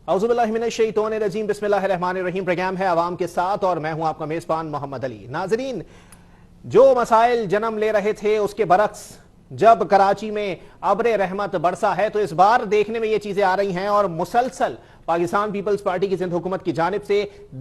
औज़ुबिल्लाहिमिनश्शैतानिर्रजीम बिस्मिल्लाहिर्रहमानिर्रहीम। प्रोग्राम है आवाम के साथ और मैं हूं आपका मेजबान मोहम्मद अली। नाजरीन, जो मसाइल जन्म ले रहे थे उसके बरक्स जब कराची में अब्र रहमत बरसा है तो इस बार देखने में ये चीजें आ रही हैं और मुसलसल पाकिस्तान पीपल्स पार्टी की सिंध हुकूमत की जानिब से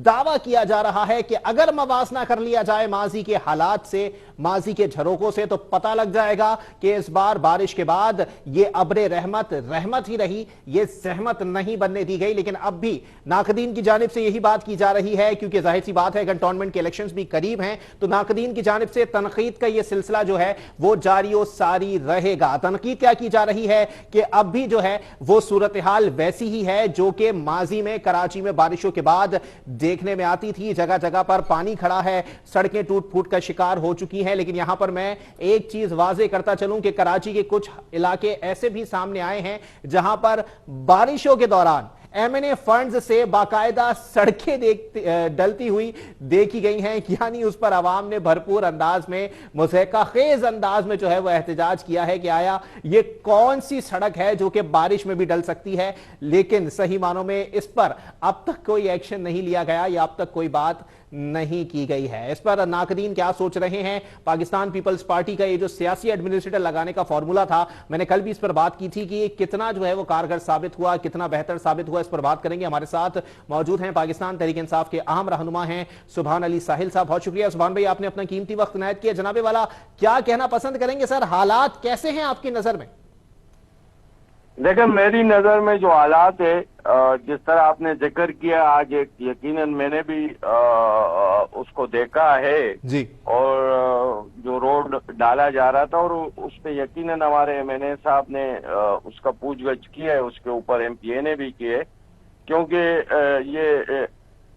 दावा किया जा रहा है कि अगर मवाजना कर लिया जाए माजी के हालात से, माजी के झरोकों से, तो पता लग जाएगा कि इस बार बारिश के बाद ये अब्र रहमत रहमत ही रही, ये सहमत नहीं बनने दी गई। लेकिन अब भी नाकदीन की जानिब से यही बात की जा रही है, क्योंकि जाहिर सी बात है कंटोनमेंट के इलेक्शंस भी करीब हैं, तो नाकदीन की जानिब से तनकीद का यह सिलसिला जो है वो जारी और सारी रहेगा। तनकीद क्या की जा रही है कि अब भी जो है वो सूरत हाल वैसी ही है जो कि माजी में कराची में बारिशों के बाद देखने में आती थी। जगह जगह पर पानी खड़ा है, सड़कें टूट फूट का शिकार हो चुकी हैं। लेकिन यहां पर मैं एक चीज वाजे करता चलूं कि कराची के कुछ इलाके ऐसे भी सामने आए हैं जहां पर बारिशों के दौरान एमएनए फंड्स से बाकायदा सड़कें डलती हुई देखी गई हैं। यानी उस पर आवाम ने भरपूर अंदाज में, मुज़हका खेज अंदाज में जो है वह एहतजाज किया है कि आया ये कौन सी सड़क है जो कि बारिश में भी डल सकती है। लेकिन सही मानों में इस पर अब तक कोई एक्शन नहीं लिया गया या अब तक कोई बात नहीं की गई है। इस पर नाकदीन क्या सोच रहे हैं? पाकिस्तान पीपल्स पार्टी का ये जो सियासी एडमिनिस्ट्रेटर लगाने का फॉर्मूला था, मैंने कल भी इस पर बात की थी कि ये कितना जो है वो कारगर साबित हुआ, कितना बेहतर साबित हुआ, इस पर बात करेंगे। हमारे साथ मौजूद हैं पाकिस्तान तहरीक इंसाफ के अहम रहनुमा हैं सुभान अली साहिल साहब। बहुत शुक्रिया सुभान भाई, आपने अपना कीमती वक्त इनायत किया। जनाबे वाला, क्या कहना पसंद करेंगे सर, हालात कैसे हैं आपकी नजर में? देखिए, मेरी नजर में जो हालात है, जिस तरह आपने जिक्र किया आज, एक यकीनन मैंने भी उसको देखा है जी। और जो रोड डाला जा रहा था और उस पे यकीनन हमारे एमएनए साहब ने उसका पूछगछ किया है, उसके ऊपर एमपीए ने भी किए, क्योंकि ये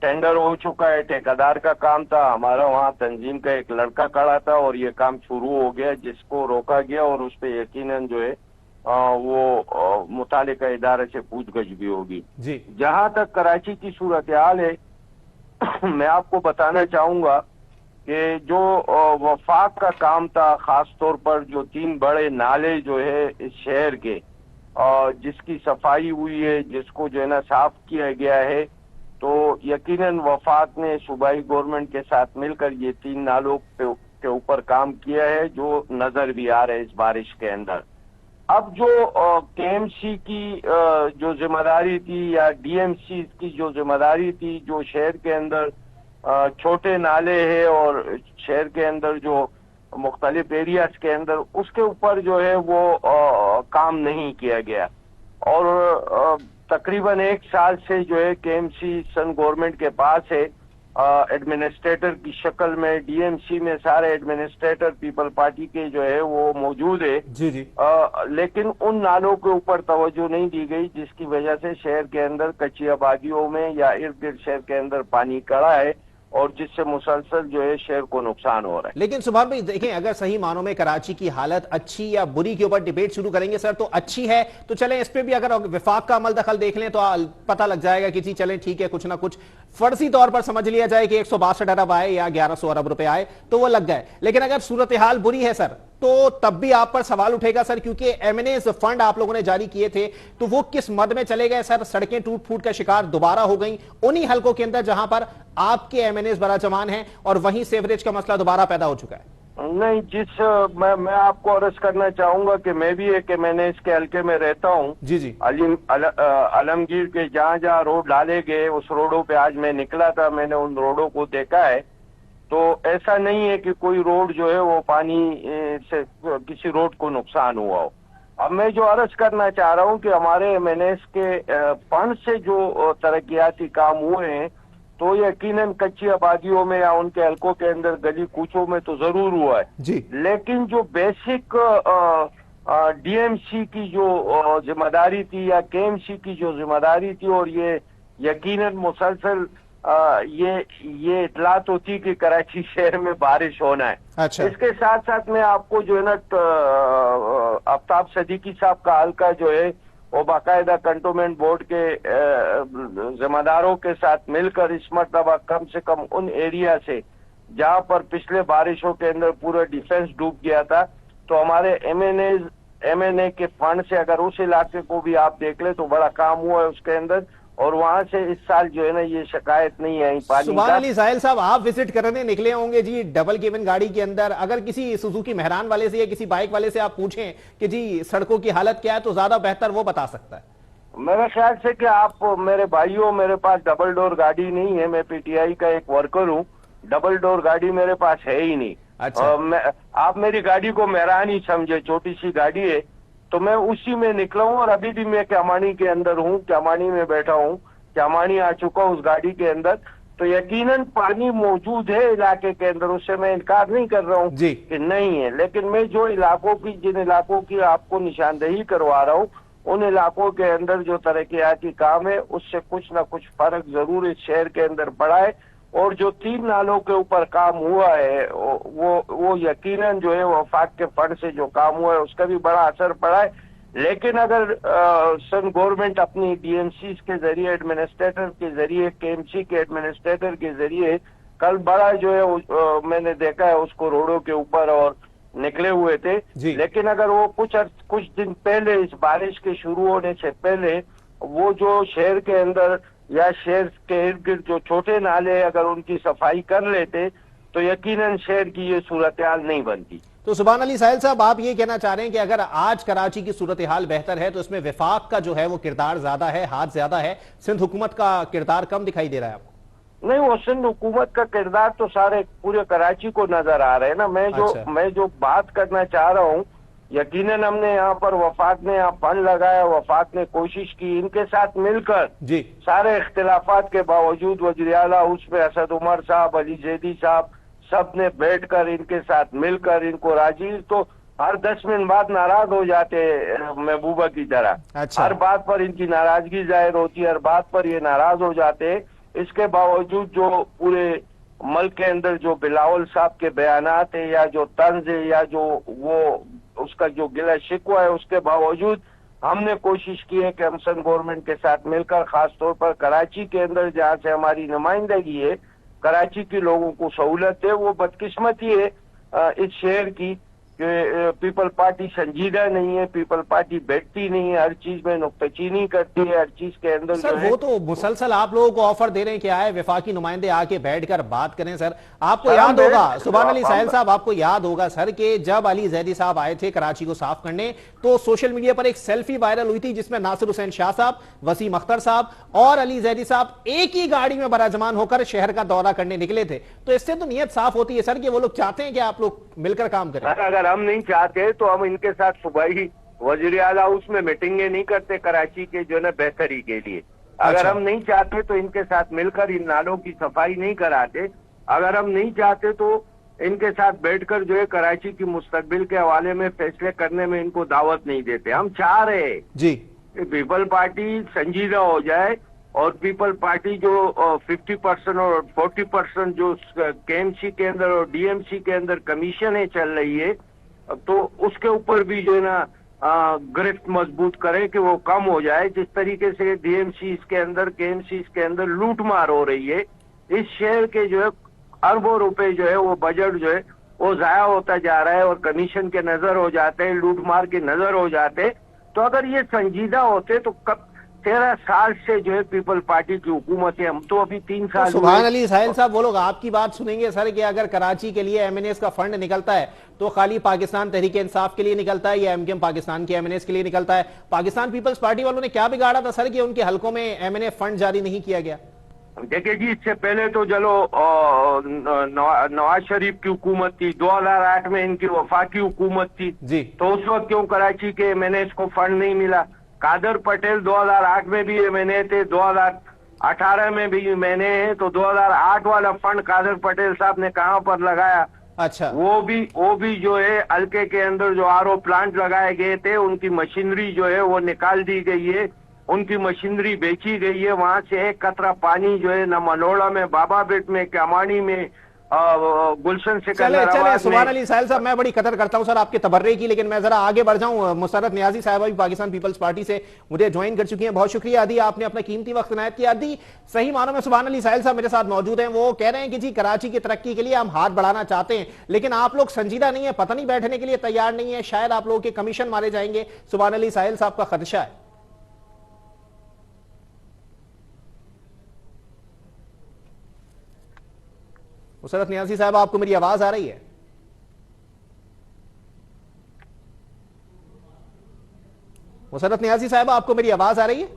टेंडर हो चुका है, ठेकेदार का काम था, हमारा वहाँ तंजीम का एक लड़का खड़ा था और ये काम शुरू हो गया, जिसको रोका गया और उस पे यकीनन जो है वो मुतालिका इदारे से पूछगछ भी होगी। जहां तक कराची की सूरत हाल है, मैं आपको बताना चाहूंगा कि जो वफाक का काम था, खास तौर पर जो 3 बड़े नाले जो है इस शहर के, जिसकी सफाई हुई है, जिसको जो है ना साफ किया गया है, तो यकीनन वफाक ने सूबाई गवर्नमेंट के साथ मिलकर ये 3 नालों के ऊपर काम किया है, जो नजर भी आ रहे हैं इस बारिश के अंदर। अब जो केएमसी की जो जिम्मेदारी थी या डीएमसी की जो जिम्मेदारी थी, जो शहर के अंदर छोटे नाले हैं और शहर के अंदर जो मुख्तलिफ एरियाज के अंदर, उसके ऊपर जो है वो काम नहीं किया गया और तकरीबन 1 साल से जो है केएमसी सन गवर्नमेंट के पास है, एडमिनिस्ट्रेटर की शक्ल में। डीएमसी में सारे एडमिनिस्ट्रेटर पीपल पार्टी के जो है वो मौजूद है। जी जी। लेकिन उन नालों के ऊपर तवज्जो नहीं दी गई, जिसकी वजह से शहर के अंदर कच्ची आबादियों में या इर्द गिर्द शहर के अंदर पानी खड़ा है और जिससे मुसलसल जो है शहर को नुकसान हो रहा है। लेकिन सुभान भाई देखें, अगर सही मानों में कराची की हालत अच्छी या बुरी के ऊपर डिबेट शुरू करेंगे सर, तो अच्छी है तो चलें इस पे भी अगर विफाक का अमल दखल देख लें तो पता लग जाएगा कि जी चलें ठीक है, कुछ ना कुछ फर्जी तौर पर समझ लिया जाए कि 162 अरब आए या 1100 अरब रुपए आए तो वो लग गए। लेकिन अगर सूरत हाल बुरी है सर, तो तब भी आप पर सवाल उठेगा सर, क्योंकि एमएनए फंड आप लोगों ने जारी किए थे तो वो किस मद में चले गए सर? सड़कें टूट फूट का शिकार दोबारा हो गई उन्हीं हलकों के अंदर जहां पर आपके एमएनए बड़ा जमान है और वहीं सेवरेज का मसला दोबारा पैदा हो चुका है। नहीं, मैं आपको अर्ज करना चाहूंगा कि मैं भी एक एमएनए के हल्के में रहता हूँ। जी जी। आलमगीर के जहाँ जहाँ रोड डाले गए, उस रोडों पे आज मैं निकला था, मैंने उन रोडों को देखा है। तो ऐसा नहीं है कि कोई रोड जो है वो पानी से किसी रोड को नुकसान हुआ हो। अब मैं जो अर्ज करना चाह रहा हूँ कि हमारे एमएनए के फंड से जो तरक्याती काम हुए हैं, तो यकीनन कच्ची आबादियों में या उनके हलकों के अंदर गली कूचों में तो जरूर हुआ है जी। लेकिन जो बेसिक डीएमसी की जो जिम्मेदारी थी या केएमसी की जो जिम्मेदारी थी, और ये यकीनन मुसलसल ये इतलात होती कि कराची शहर में बारिश होना है। अच्छा। इसके साथ साथ मैं आपको जो है ना आफ्ताब सदीकी साहब का हल्का जो है वो बाकायदा कंटोनमेंट बोर्ड के जिम्मेदारों के साथ मिलकर इस मरतबा कम से कम उन एरिया से जहां पर पिछले बारिशों के अंदर पूरा डिफेंस डूब गया था, तो हमारे एमएनए के फंड से अगर उस इलाके को भी आप देख ले तो बड़ा काम हुआ है उसके अंदर, और वहां से इस साल जो है ना ये शिकायत नहीं आई पानी सुभान का। अली साहिल साहब, आप विजिट करने निकले होंगे जी डबल केबिन गाड़ी के अंदर, अगर किसी सुजुकी मेहरान वाले से या किसी बाइक वाले से आप पूछें कि जी सड़कों की हालत क्या है, तो ज्यादा बेहतर वो बता सकता है। मेरे ख्याल से कि आप मेरे भाइयों, मेरे पास डबल डोर गाड़ी नहीं है, मैं पीटीआई का एक वर्कर हूँ, डबल डोर गाड़ी मेरे पास है ही नहीं। अच्छा। आप मेरी गाड़ी को मेहरान ही समझे, छोटी सी गाड़ी है, तो मैं उसी में निकला हूँ और अभी भी मैं क्यामानी के अंदर हूँ, क्यामानी में बैठा हूँ, क्यामानी आ चुका हूँ उस गाड़ी के अंदर। तो यकीनन पानी मौजूद है इलाके के अंदर, उससे मैं इनकार नहीं कर रहा हूँ जी। कि नहीं है, लेकिन मैं जो जिन इलाकों की आपको निशानदेही करवा रहा हूँ, उन इलाकों के अंदर जो तरक्याती काम है उससे कुछ ना कुछ फर्क जरूर इस शहर के अंदर पड़ा है। और जो 3 नालों के ऊपर काम हुआ है वो यकीनन जो है वफाक के फंड से जो काम हुआ है उसका भी बड़ा असर पड़ा है। लेकिन अगर सन गवर्नमेंट अपनी डीएमसी के जरिए, एडमिनिस्ट्रेटर के जरिए, केएमसी के एडमिनिस्ट्रेटर के जरिए कल बड़ा जो है मैंने देखा है उसको रोडों के ऊपर और निकले हुए थे, लेकिन अगर वो कुछ दिन पहले इस बारिश के शुरू होने से पहले वो जो शहर के अंदर या शहर के इर्द गिर्द जो छोटे नाले अगर उनकी सफाई कर लेते तो यकीनन शहर की ये सूरत हाल नहीं बनती। तो सुभान अली साहिल साहब, आप ये कहना चाह रहे हैं कि अगर आज कराची की सूरत हाल बेहतर है तो इसमें विफाक का जो है वो किरदार ज्यादा है, हाथ ज्यादा है, सिंध हुकूमत का किरदार कम दिखाई दे रहा है आपको? नहीं, वो सिंध हुकूमत का किरदार तो सारे पूरे कराची को नजर आ रहे हैं ना। मैं जो बात करना चाह रहा हूँ, यकीनन हमने यहाँ पर वफाक ने यहाँ फंड लगाया, वफाक ने कोशिश की, इनके साथ मिलकर जी सारे इख्तिलाफात के बावजूद वज़ीर आला हाउस में असद उमर साहब, अली जैदी साहब सब ने बैठकर इनके साथ मिलकर इनको राजी, तो हर 10 मिनट बाद नाराज हो जाते महबूबा की तरह। अच्छा। हर बात पर इनकी नाराजगी जाहिर होती है, हर बात पर ये नाराज हो जाते। इसके बावजूद जो पूरे मुल्क के अंदर जो बिलावल साहब के बयानात है या जो तंज है या जो वो उसका जो गिला शिकवा है, उसके बावजूद हमने कोशिश की है कि हम सन गवर्नमेंट के साथ मिलकर, खास तौर पर कराची के अंदर जहाँ से हमारी नुमाइंदगी है, कराची के लोगों को सहूलत है। वो बदकिस्मती है इस शहर की कि पीपल पार्टी संजीदा नहीं है, पीपल पार्टी बैठती नहीं है, हर चीज में नुक्ताचीनी करती है, हर चीज के अंदर सर वो तो मुसलसल आप लोगों को ऑफर दे रहे हैं कि आए वफाकी नुमाइंदे आके बैठकर बात करें। सर आपको याद होगा सुभान अली साहिल साहब, आपको याद होगा सर कि जब अली जैदी साहब आए थे कराची को साफ करने तो सोशल मीडिया पर एक सेल्फी वायरल हुई थी जिसमें नासिर हुसैन शाह साहब, वसीम अख्तर साहब और अली जैदी साहब एक ही गाड़ी में बराजमान होकर शहर का दौरा करने निकले थे। तो इससे तो नीयत साफ होती है सर कि वो लोग चाहते हैं कि आप लोग मिलकर काम करें। अगर हम नहीं चाहते तो हम इनके साथ सुबह ही वज़ीर आला हाउस में मीटिंगें नहीं करते कराची के जो है बेहतरी के लिए। अगर हम नहीं चाहते तो इनके साथ मिलकर इन नालों की सफाई नहीं कराते। अगर हम नहीं चाहते तो इनके साथ बैठकर जो है कराची की मुस्तकबिल के हवाले में फैसले करने में इनको दावत नहीं देते। हम चाह रहे हैं जी कि पीपल पार्टी संजीदा हो जाए और पीपल पार्टी जो 50% और 40% जो केएमसी के अंदर और डीएमसी के अंदर कमीशनें चल रही है, तो उसके ऊपर भी जो है ना गिरफ्त मजबूत करें कि वो कम हो जाए। जिस तरीके से डीएमसी के अंदर, केएमसी के अंदर लूट मार हो रही है, इस शहर के जो है अरबों रुपए जो है वो बजट जो है वो जाया होता जा रहा है और कमीशन के नजर हो जाते हैं, लूट मार के नजर हो जाते। तो अगर ये संजीदा होते तो कब 13 साल से जो है पीपल पार्टी की हुकूमत है, हम तो अभी 3 साल। तो सुभान अली साहिल साहब, वो लोग आपकी बात सुनेंगे सर कि अगर कराची के लिए एमएनएस का फंड निकलता है तो खाली पाकिस्तान तहरीक इंसाफ के लिए निकलता है या एमकेएम पाकिस्तान के एमएनएस के लिए निकलता है? पाकिस्तान पीपल्स पार्टी वालों ने क्या बिगाड़ा था सर कि उनके हलकों में एमएनए फंड जारी नहीं किया गया? देखिए जी, इससे पहले तो चलो नवाज शरीफ की हुकूमत थी, 2008 में इनकी वफाकी हुकूमत थी जी, तो उस वक्त क्यों कराची के एमएनएस को फंड नहीं मिला? कादर पटेल 2008 में भी एमएनए थे, 2018 में भी एमएनए है, तो 2008 वाला फंड कादर पटेल साहब ने कहां पर लगाया? अच्छा, वो भी जो है हल्के के अंदर जो आरओ प्लांट लगाए गए थे उनकी मशीनरी जो है वो निकाल दी गई है, उनकी मशीनरी बेची गई है। वहां से एक कतरा पानी जो है न मनोड़ा में, बाबा बेट में, क्यामानी में, गुलशन से चले सुभान अली साहिल साहब, मैं बड़ी कदर करता हूं सर आपके तबर्रे की, लेकिन मैं जरा आगे बढ़ जाऊं। मुसर्रत नियाजी साहब भी पाकिस्तान पीपल्स पार्टी से मुझे ज्वाइन कर चुकी हैं। बहुत शुक्रिया अदी, आपने अपना कीमती वक्त इनायत किया। अदी, सही मानों में सुभान अली साहिल साहब मेरे साथ मौजूद हैं, वो कह रहे हैं कि जी कराची की तरक्की के लिए हम हाथ बढ़ाना चाहते हैं, लेकिन आप लोग संजीदा नहीं है, पता नहीं बैठने के लिए तैयार नहीं है, शायद आप लोगों के कमीशन मारे जाएंगे। सुभान अली साहिल साहब का खदशा है। मुसरत नियाजी साहब, आपको मेरी आवाज आ रही है? मुसरत नियाजी साहब, आपको मेरी आवाज आ रही है?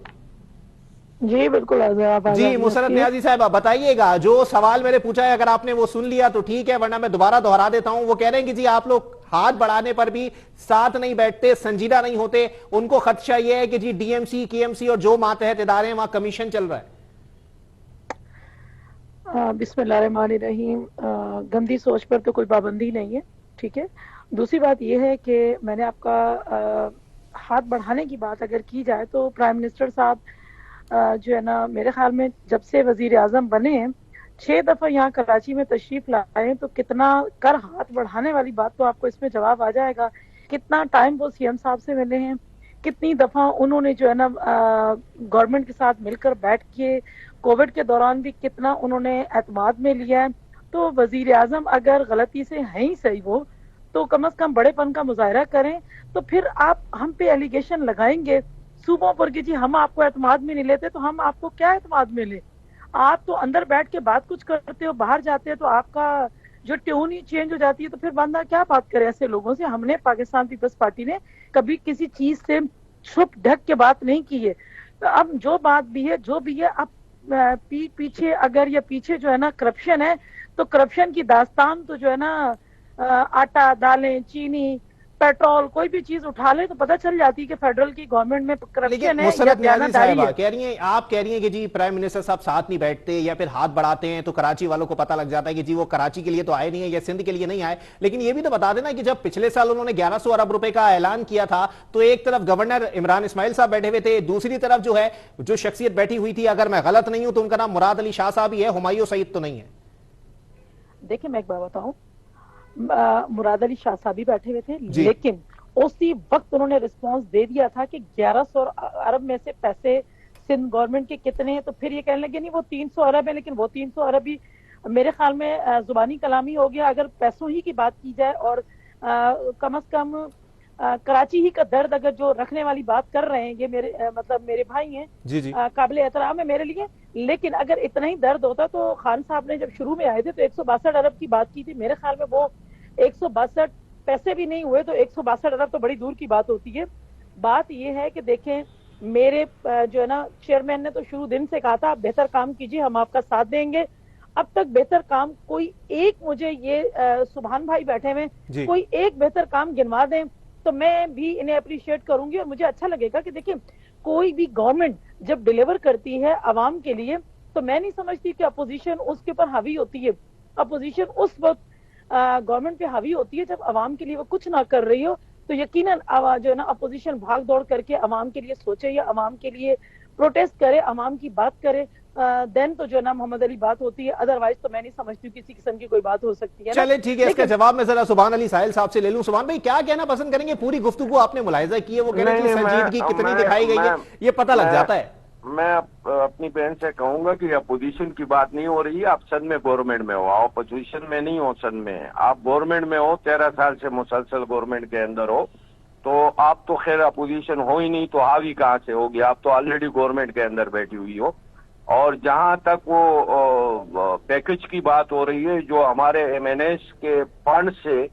जी बिल्कुल आप जी मुसरत नियाजी साहब, आप बताइएगा, जो सवाल मैंने पूछा है अगर आपने वो सुन लिया तो ठीक है, वरना मैं दोबारा दोहरा देता हूं। वो कह रहे हैं कि जी आप लोग हाथ बढ़ाने पर भी साथ नहीं बैठते, संजीदा नहीं होते। उनको खदशा यह है कि जी डीएमसी, केएमसी और जो मातहत इदारे हैं वहां कमीशन चल रहा है। बिस्मिल्लाहिर्रहमानिर्रहीम। गंदी सोच पर तो कोई पाबंदी नहीं है, ठीक है। दूसरी बात यह है कि मैंने आपका हाथ बढ़ाने की बात अगर की जाए तो प्राइम मिनिस्टर साहब जो है ना, मेरे ख्याल में जब से वजीर आजम बने हैं 6 दफा यहाँ कराची में तशरीफ लाए, तो कितना कर हाथ बढ़ाने वाली बात तो आपको इसमें जवाब आ जाएगा। कितना टाइम वो सीएम साहब से मिले हैं, कितनी दफा उन्होंने जो है ना गवर्नमेंट के साथ मिलकर बैठ के कोविड के दौरान भी कितना उन्होंने एतमाद में लिया है। तो वजीर आजम अगर गलती से है ही सही वो, तो कम से कम बड़ेपन का मुजाहरा करें। तो फिर आप हम पे एलिगेशन लगाएंगे सूबों पर कि जी हम आपको एतमाद में नहीं लेते, तो हम आपको क्या एतमाद में ले? आप तो अंदर बैठ के बात कुछ करते हो, बाहर जाते हो तो आपका जो ट्यून ही चेंज हो जाती है। तो फिर बंदा क्या बात करे ऐसे लोगों से? हमने पाकिस्तान पीपल्स पार्टी ने कभी किसी चीज से छुप ढक के बात नहीं की है। तो अब जो बात भी है जो भी है, अब पीछे अगर ये पीछे जो है ना करप्शन है, तो करप्शन की दास्तान तो जो है ना आटा, दालें, चीनी, पेट्रोल, कोई भी चीज उठा ले तो पता चल जाती है कि फेडरल की गवर्नमेंट में करप्शन है या बयानदारी है। कह रही हैं, आप कह रही हैं कि जी प्राइम मिनिस्टर साहब साथ नहीं बैठते या फिर हाथ बढ़ाते हैं तो कराची वालों को पता लग जाता है कि जी वो कराची के लिए तो आए नहीं है या सिंध के लिए नहीं आए। लेकिन ये भी तो बता देना कि जब पिछले साल उन्होंने 1100 अरब रुपए का ऐलान किया था तो एक तरफ गवर्नर इमरान इस्माइल साहब बैठे हुए थे, दूसरी तरफ जो है जो शख्सियत बैठी हुई थी, अगर मैं गलत नहीं हूं तो उनका नाम मुराद अली शाह साहब ही है, हुमायूं सईद तो नहीं है। देखिए मैं एक बात बताऊं, मुराद अली शाह साहब भी बैठे हुए थे, लेकिन उसी वक्त उन्होंने रिस्पांस दे दिया था कि 1100 अरब में से पैसे सिंध गवर्नमेंट के कितने हैं। तो फिर ये कहने लगे नहीं वो 300 अरब है, लेकिन वो 300 अरब भी मेरे ख्याल में जुबानी कलामी हो गया। अगर पैसों ही की बात की जाए और कम से कम कराची ही का दर्द अगर जो रखने वाली बात कर रहे हैं, ये मेरे मतलब मेरे भाई हैं, काबिल एहतराम है मेरे लिए। लेकिन अगर इतना ही दर्द होता तो खान साहब ने जब शुरू में आए थे तो 162 अरब की बात की थी। मेरे ख्याल में वो 162 पैसे भी नहीं हुए तो 162 अरब तो बड़ी दूर की बात होती है। बात यह है कि देखें, मेरे जो है ना चेयरमैन ने तो शुरू दिन से कहा था आप बेहतर काम कीजिए, हम आपका साथ देंगे। अब तक बेहतर काम कोई एक, मुझे ये सुभान भाई बैठे हुए, कोई एक बेहतर काम गिनवा दें तो मैं भी इन्हें अप्रिशिएट करूंगी और मुझे अच्छा लगेगा कि देखिए कोई भी गवर्नमेंट जब डिलीवर करती है आवाम के लिए तो मैं नहीं समझती कि अपोजिशन उसके ऊपर हावी होती है। अपोजिशन उस वक्त गवर्नमेंट पे हावी होती है जब आवाम के लिए वो कुछ ना कर रही हो। तो यकीनन जो है ना अपोजिशन भाग दौड़ करके आवाम के लिए सोचे या आवाम के लिए प्रोटेस्ट करे, आवाम की बात करे, देन तो जो है ना मोहम्मद अली बात होती है। अदरवाइज तो मैं नहीं समझती किसी किस्म की कोई बात हो सकती है। चले ठीक है, इसका जवाब मैं जरा सुभान अली साहिल साहब से ले लूं। सुभान भाई क्या कहना पसंद करेंगे? पूरी गुफ्तगू आपने मुलाहिजा की है, वो कह रहे हैं संजीदगी कितनी दिखाई गई है, ये पता लग जाता है। मैं अपनी बहन से कहूंगा कि अपोजिशन की बात नहीं हो रही है, आप सदन में गवर्नमेंट में हो, आप अपोजिशन में नहीं हो, सदन में आप गवर्नमेंट में हो, 13 साल से मुसलसल गवर्नमेंट के अंदर हो, तो आप तो खैर अपोजिशन हो ही नहीं, तो हावी कहाँ से होगी? आप तो ऑलरेडी गवर्नमेंट के अंदर बैठी हुई हो। और जहां तक वो पैकेज की बात हो रही है, जो हमारे एमएनएस के फंड से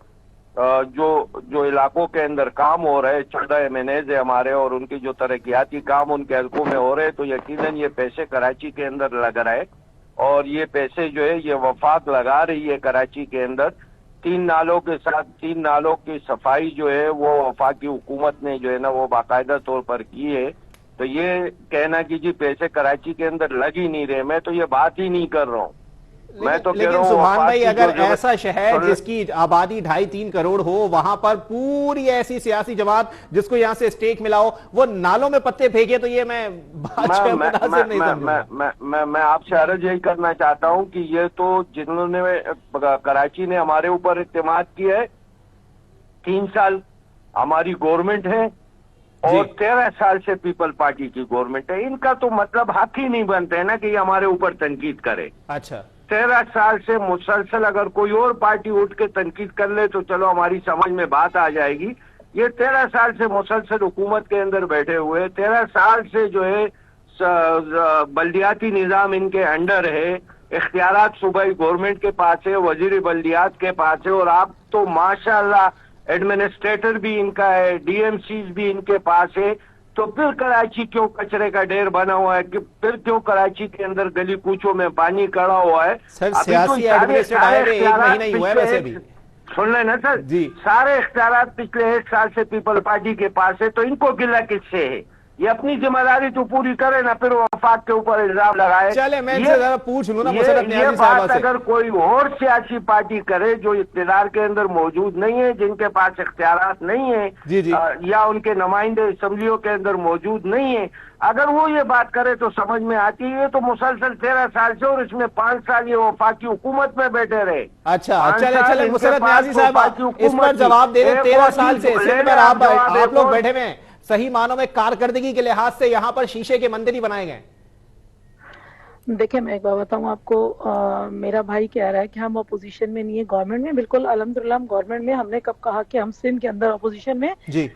जो इलाकों के अंदर काम हो रहे, 14 एमएनएस है हमारे और उनके जो तरक्याती काम उनके हल्कों में हो रहे, तो यकीनन ये पैसे कराची के अंदर लग रहे और ये पैसे जो है ये वफाक लगा रही है कराची के अंदर। 3 नालों के साथ 3 नालों की सफाई जो है वो वफाकी हुकूमत ने जो है ना वो बाकायदा तौर पर की है। तो ये कहना कि जी पैसे कराची के अंदर लग ही नहीं रहे, मैं तो ये बात ही नहीं कर रहा हूँ। मैं तो कह रहा हूँ सुभान भाई, अगर ऐसा शहर जिसकी आबादी 2.5-3 करोड़ हो, वहां पर पूरी ऐसी सियासी जमात जिसको यहां से स्टेक मिला हो वो नालों में पत्ते फेंके, तो ये मैं आपसे अर्ज यही करना चाहता हूँ कि ये तो जिन्होंने कराची ने हमारे ऊपर इत्तेमाद किया है, 3 साल हमारी गवर्नमेंट है और 13 साल से पीपल पार्टी की गवर्नमेंट है, इनका तो मतलब हक ही नहीं बनते है ना कि ये हमारे ऊपर तनकीद करे। अच्छा, 13 साल से मुसलसल अगर कोई और पार्टी उठ के तनकीद कर ले तो चलो हमारी समझ में बात आ जाएगी। ये 13 साल से मुसलसल हुकूमत के अंदर बैठे हुए, 13 साल से जो है बल्दियाती निजाम इनके अंडर है, इख्तियारात सूबाई गवर्नमेंट के पास है, वजीर बल्दियात के पास है, और आप तो माशाल्लाह एडमिनिस्ट्रेटर भी इनका है, डीएमसीज भी इनके पास है। तो फिर कराची क्यों कचरे का ढेर बना हुआ है? कि फिर क्यों कराची के अंदर गली कूचों में पानी खड़ा हुआ है? सर सियासी एडमिनिस्ट्रेट आए हुए 1 महीना ही हुआ है वैसे भी। सुन लेना सर जी, सारे इख्तियारात पिछले 1 साल से पीपल पार्टी के पास है, तो इनको गिला किससे है? ये अपनी जिम्मेदारी तो पूरी करे ना, फिर वफाक के ऊपर इल्जाम लगाए। चले मैं इनसे जरा पूछ लूं ना मुसरत ये नियाज़ी साहबा बात से। अगर कोई और सियासी पार्टी करे जो इख्तियार के अंदर मौजूद नहीं है, जिनके पास इख्तियारात नहीं है, जी जी, या उनके नुमाइंदे असम्बलियों के अंदर मौजूद नहीं है, अगर वो ये बात करे तो समझ में आती है। तो मुसलसल 13 साल से, और इसमें 5 साल ये वफाकी हुकूमत में बैठे रहे। अच्छा चले चले इनके मुसरत पास नियाज़ी साहबा वफाकी इस हुकूमत पर थी। जवाब दे रहे एक 13 और साल चीज से ले सिंध ले, पर आप जवाब आप लोग दो। बैठे हुए हैं, सही मानों में कारकर्दगी के लिहाज से यहाँ पर शीशे के मंदिर ही बनाए गए। देखिए मैं एक बात बताऊं आपको, मेरा भाई कह रहा है कि हम अपोजिशन में नहीं है, गवर्नमेंट में। बिल्कुल अल्हम्दुलिल्लाह हम गवर्नमेंट में। हमने कब कहा कि हम सिंध के अंदर अपोजिशन में? जी,